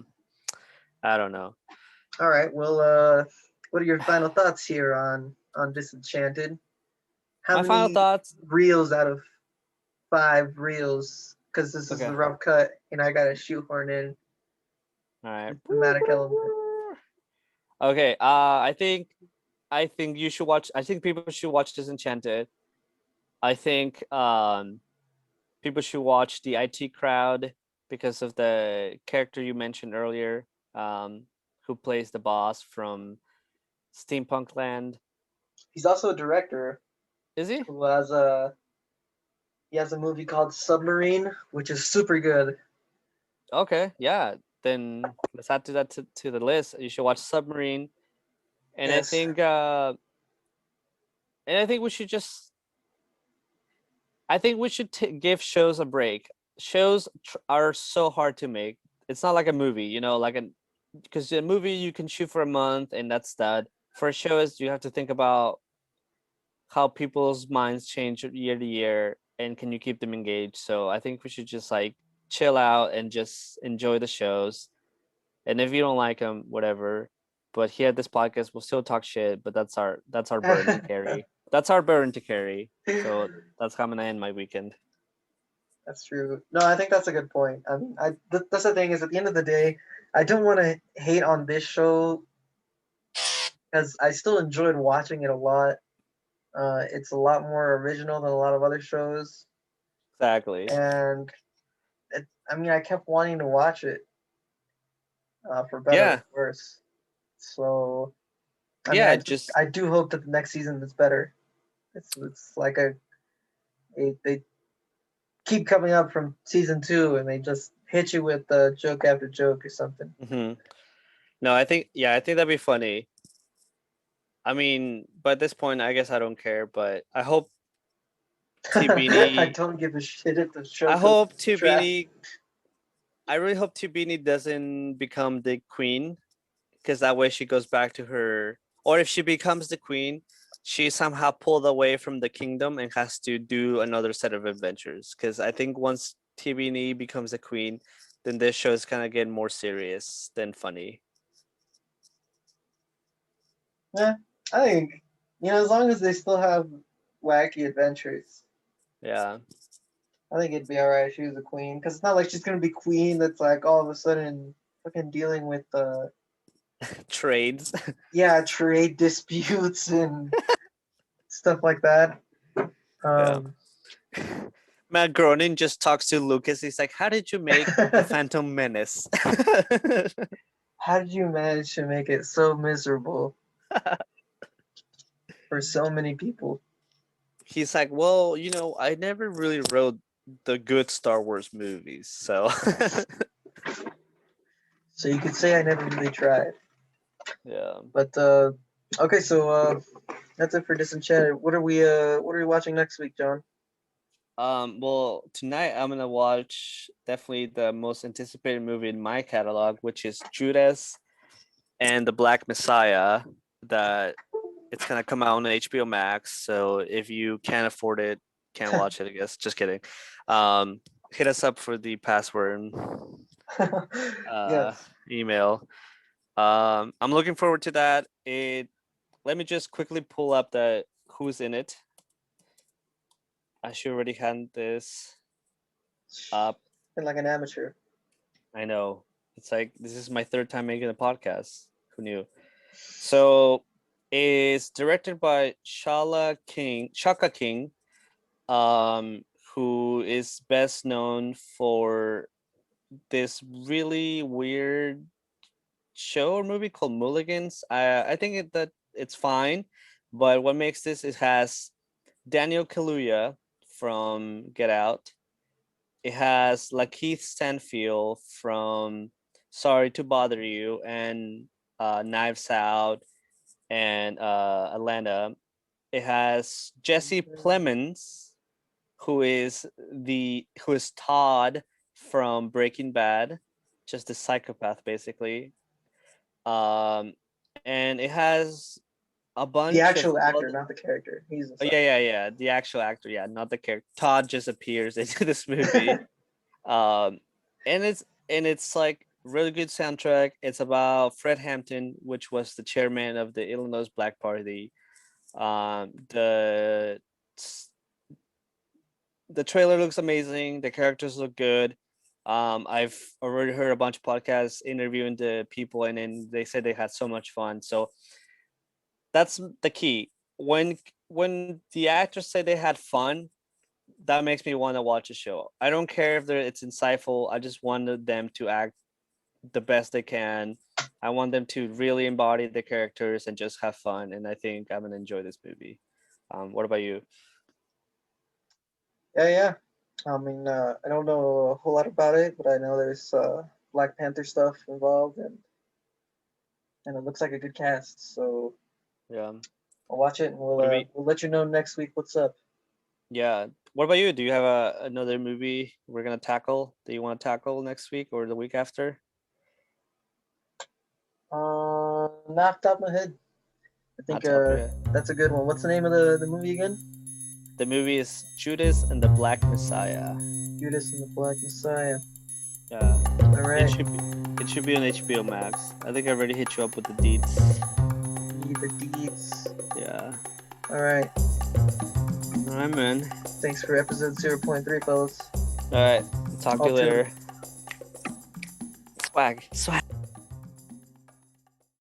I don't know. All right. Well, what are your final thoughts here on Disenchanted? How My final many thoughts. reels out of 5 reels? Because this is Okay. the rough cut, and I got to shoehorn in All right. the thematic element. Okay. I think you should watch. I think people should watch Disenchanted. I think people should watch the IT Crowd because of the character you mentioned earlier, who plays the boss from Steampunk Land. He's also a director Is he? who he has a movie called Submarine, which is super good. Okay. Yeah. Then let's add to that to the list. You should watch Submarine, and Yes. I think we should just. I think we should give shows a break. Shows are so hard to make. It's not like a movie, because a movie you can shoot for a month and that's that. For shows, you have to think about how people's minds change year to year and can you keep them engaged. So I think we should just like chill out and just enjoy the shows. And if you don't like them, whatever. But here at this podcast, we'll still talk shit. But that's our burden to carry. That's our burden to carry. So that's how I'm gonna end my weekend. That's true. No, I think that's a good point. I mean, that's the thing is at the end of the day, I don't want to hate on this show because I still enjoyed watching it a lot. It's a lot more original than a lot of other shows, Exactly. and I mean, I kept wanting to watch it for better or Yeah. worse. So, I mean, Yeah. Just I do hope that the next season is better. It's like they keep coming up from season 2 and they just hit you with joke after joke or something. no. I think that'd be funny. I mean, but at this point, I guess I don't care. But I hope T I Beanie. don't give a shit if the show I goes hope T trash. Beanie. I really hope T Beanie doesn't become the queen, because that way she goes back to her. Or if she becomes the queen, she somehow pulled away from the kingdom and has to do another set of adventures. Because I think once T Beanie becomes a queen, then this show is gonna get more serious than funny. Yeah, I think as long as they still have wacky adventures, Yeah. I think it'd be alright if she was a queen. Because it's not like she's gonna be queen that's like all of a sudden fucking dealing with Trades. trade disputes and stuff like that. Yeah. Um, Matt Groening just talks to Lucas. He's like, "How did you make the Phantom Menace?" how did you manage to make it so miserable for so many people? He's like, "Well, I never really wrote the good Star Wars movies, so." So you could say I never really tried. Yeah. But okay, so that's it for Disenchanted. What are we watching next week, John? Well, tonight I'm gonna watch definitely the most anticipated movie in my catalog, which is Judas and the Black Messiah. That it's gonna come out on HBO Max. So if you can't afford it, can't watch it. I guess. Just kidding. Hit us up for the password Yes. email. I'm looking forward to that. Let me just quickly pull up the who's in it. I should already had this up. Been like an amateur. I know. It's like this is my third time making a podcast. Who knew? So it's directed by Shaka King, who is best known for this really weird show or movie called Mulligans. I think that it's fine, but what makes this, it has Daniel Kaluuya from Get Out. It has Lakeith Stanfield from Sorry to Bother You and Knives Out and Atlanta. It has Jesse Plemons, who is Todd from Breaking Bad, just a psychopath basically. Um, and it has a bunch The actual of actor, other- not the character. He's Oh, yeah. The actual actor, yeah, not the character. Todd just appears into this movie. And it's like really good soundtrack. It's about Fred Hampton, which was the chairman of the Illinois Black Party. The trailer looks amazing. The characters look good. I've already heard a bunch of podcasts interviewing the people, and then they said they had so much fun. So that's the key. When the actors say they had fun, that makes me want to watch a show. I don't care if it's insightful. I just wanted them to act the best they can. I want them to really embody the characters and just have fun. And I think I'm gonna enjoy this movie. What about you? Yeah. I mean, I don't know a whole lot about it, but I know there's Black Panther stuff involved, and it looks like a good cast. So Yeah. I'll watch it, and What about we'll let you know next week what's up. Yeah. What about you? Do you have another movie we're gonna tackle that you want to tackle next week or the week after? Not off the top of my head. I think Not top of your head. that's a good one. What's the name of the movie again? The movie is Judas and the Black Messiah. Judas and the Black Messiah. Yeah. All right. It should be on HBO Max. I think I already hit you up with the deeds. The deeds. Yeah. All right. All right, man. Thanks for episode 0.3, fellas. All right. Talk to All you later. Swag.